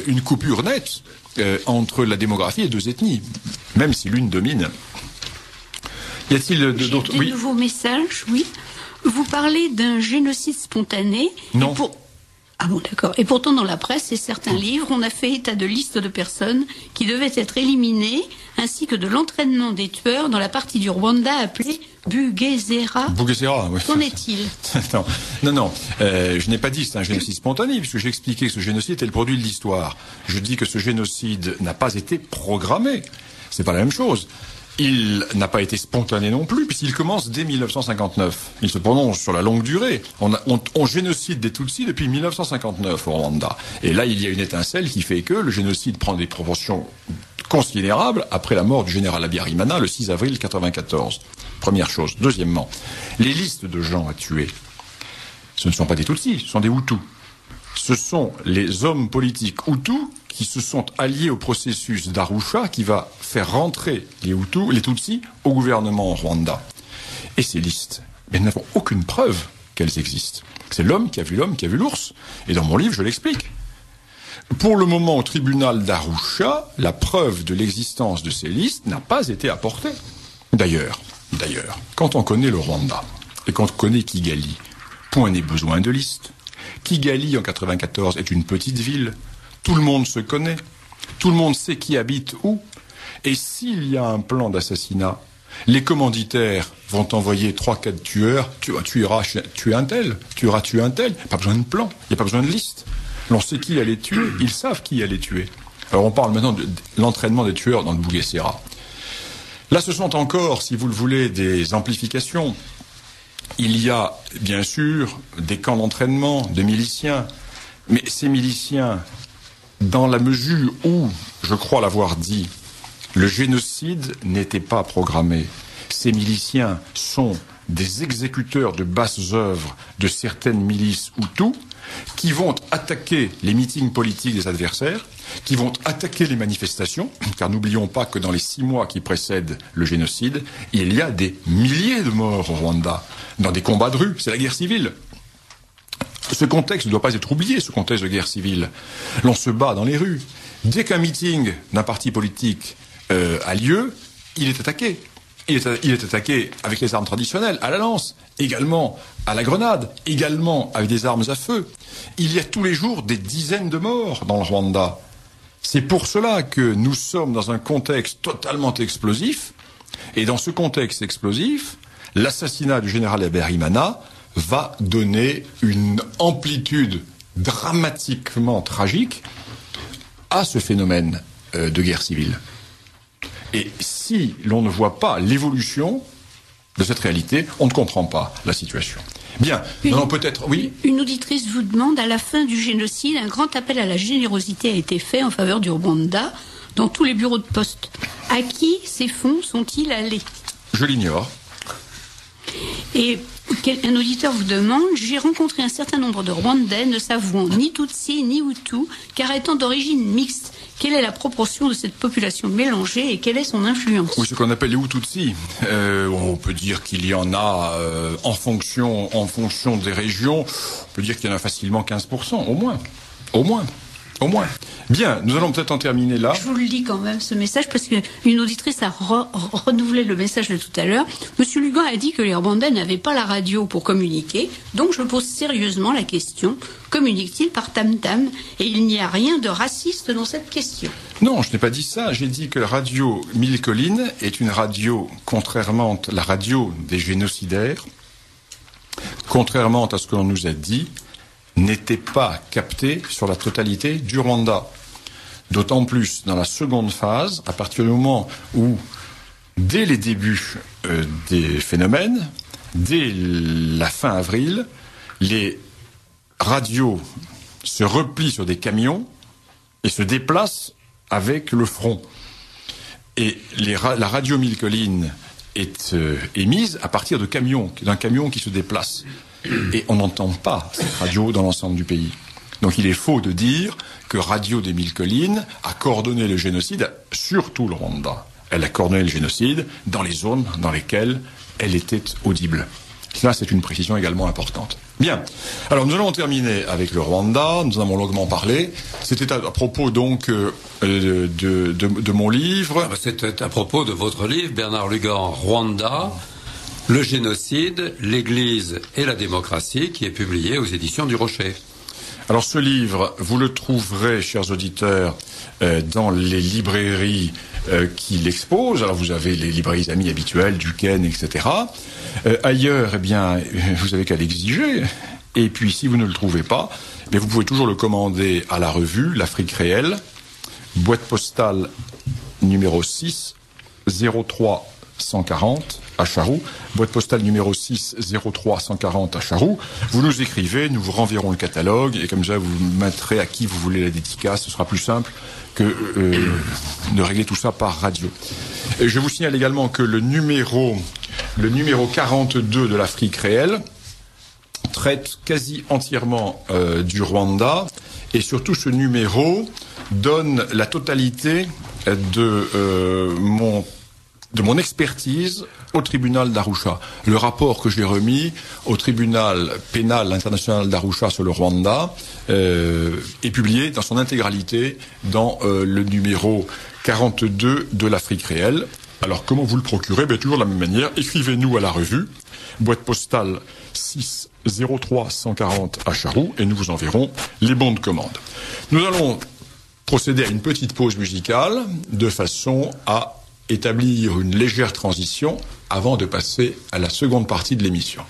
une coupure nette entre la démographie et deux ethnies, même si l'une domine. Y a-t-il d'autres... Oui. De nouveaux messages, oui. Vous parlez d'un génocide spontané. Non. Ah bon, d'accord. Et pourtant, dans la presse et certains livres, on a fait état de listes de personnes qui devaient être éliminées, ainsi que de l'entraînement des tueurs dans la partie du Rwanda appelée Bugesera. Bugesera, oui. Qu'en est-il? Non. Je n'ai pas dit que c'est un génocide spontané, puisque j'ai expliqué que ce génocide était le produit de l'histoire. Je dis que ce génocide n'a pas été programmé. C'est pas la même chose. Il n'a pas été spontané non plus, puisqu'il commence dès 1959. Il se prononce sur la longue durée. On génocide des Tutsis depuis 1959 au Rwanda. Et là, il y a une étincelle qui fait que le génocide prend des proportions considérables après la mort du général Habyarimana le 6 avril 1994. Première chose. Deuxièmement, les listes de gens à tuer, ce ne sont pas des Tutsis, ce sont des Hutus. Ce sont les hommes politiques Hutus qui se sont alliés au processus d'Arusha qui va faire rentrer les Hutus, les Tutsis, au gouvernement au Rwanda. Et ces listes, elles n'avons aucune preuve qu'elles existent. C'est l'homme qui a vu l'ours. Et dans mon livre, je l'explique. Pour le moment, au tribunal d'Arusha, la preuve de l'existence de ces listes n'a pas été apportée. D'ailleurs, quand on connaît le Rwanda et quand on connaît Kigali, point n'est besoin de listes. Kigali, en 1994, est une petite ville. Tout le monde se connaît. Tout le monde sait qui habite où. Et s'il y a un plan d'assassinat, les commanditaires vont envoyer 3-4 tueurs. Tu iras tuer un tel. Tu iras tuer un tel. Pas besoin de plan. Il n'y a pas besoin de liste. L'on sait qui allait tuer. Ils savent qui allait tuer. Alors on parle maintenant de l'entraînement des tueurs dans le Bugesera. Là, ce sont encore, si vous le voulez, des amplifications. Il y a, bien sûr, des camps d'entraînement de miliciens. Mais ces miliciens, dans la mesure où, je crois l'avoir dit, le génocide n'était pas programmé. Ces miliciens sont des exécuteurs de basses œuvres de certaines milices Hutus qui vont attaquer les meetings politiques des adversaires, qui vont attaquer les manifestations, car n'oublions pas que dans les 6 mois qui précèdent le génocide, il y a des milliers de morts au Rwanda, dans des combats de rue, c'est la guerre civile. Ce contexte ne doit pas être oublié, ce contexte de guerre civile. L'on se bat dans les rues. Dès qu'un meeting d'un parti politique a lieu, il est attaqué. Il est attaqué avec les armes traditionnelles, à la lance, également à la grenade, également avec des armes à feu. Il y a tous les jours des dizaines de morts dans le Rwanda. C'est pour cela que nous sommes dans un contexte totalement explosif. Et dans ce contexte explosif, l'assassinat du général Habyarimana va donner une amplitude dramatiquement tragique à ce phénomène de guerre civile. Et si l'on ne voit pas l'évolution de cette réalité, on ne comprend pas la situation. Bien, non, peut-être, oui. Une auditrice vous demande, à la fin du génocide, un grand appel à la générosité a été fait en faveur du Rwanda dans tous les bureaux de poste. À qui ces fonds sont-ils allés? Je l'ignore. Et un auditeur vous demande, j'ai rencontré un certain nombre de Rwandais ne s'avouant ni Tutsi ni Hutu, car étant d'origine mixte. Quelle est la proportion de cette population mélangée et quelle est son influence? Oui, ce qu'on appelle les Hutu-Tutsi. On peut dire qu'il y en a en fonction des régions. On peut dire qu'il y en a facilement 15%, au moins. Bien, nous allons peut-être en terminer là. Je vous le lis quand même, ce message, parce qu'une auditrice a renouvelé le message de tout à l'heure. Monsieur Lugan a dit que les Rwandais n'avaient pas la radio pour communiquer, donc je pose sérieusement la question, communiquent-ils par tam-tam? Et il n'y a rien de raciste dans cette question. Non, je n'ai pas dit ça. J'ai dit que la radio Mille Collines est une radio, contrairement à la radio des génocidaires, contrairement à ce que l'on nous a dit, n'était pas captée sur la totalité du Rwanda. D'autant plus dans la seconde phase, à partir du moment où, dès les débuts des phénomènes, dès la fin avril, les radios se replient sur des camions et se déplacent avec le front. Et la radio Mille Collines est émise à partir d'un camion qui se déplace. Et on n'entend pas cette radio dans l'ensemble du pays. Donc il est faux de dire que Radio des Mille Collines a coordonné le génocide sur tout le Rwanda. Elle a coordonné le génocide dans les zones dans lesquelles elle était audible. Là, c'est une précision également importante. Bien. Alors, nous allons terminer avec le Rwanda. Nous en avons longuement parlé. C'était à propos, donc, de mon livre. C'était à propos de votre livre, Bernard Lugan, Rwanda, le génocide, l'Église et la démocratie, qui est publié aux éditions du Rocher. Alors, ce livre, vous le trouverez, chers auditeurs, dans les librairies qui l'exposent. Alors, vous avez les librairies amies habituelles, Duquesne, etc. Ailleurs, eh bien, vous avez qu'à l'exiger. Et puis, si vous ne le trouvez pas, eh vous pouvez toujours le commander à la revue L'Afrique réelle, boîte postale numéro 6, 03 140 à Charroux, boîte postale numéro 6, 03 140 à Charroux. Vous nous écrivez, nous vous renverrons le catalogue, et comme ça, vous mettrez à qui vous voulez la dédicace. Ce sera plus simple que de régler tout ça par radio. Et je vous signale également que le numéro 42 de l'Afrique réelle traite quasi entièrement du Rwanda, et surtout ce numéro donne la totalité de mon expertise au tribunal d'Arusha. Le rapport que j'ai remis au tribunal pénal international d'Arusha sur le Rwanda est publié dans son intégralité dans le numéro 42 de l'Afrique réelle. Alors, comment vous le procurez? Toujours de la même manière. Écrivez-nous à la revue, boîte postale 6 03 140 à Charroux, et nous vous enverrons les bons de commande. Nous allons procéder à une petite pause musicale de façon à établir une légère transition avant de passer à la seconde partie de l'émission.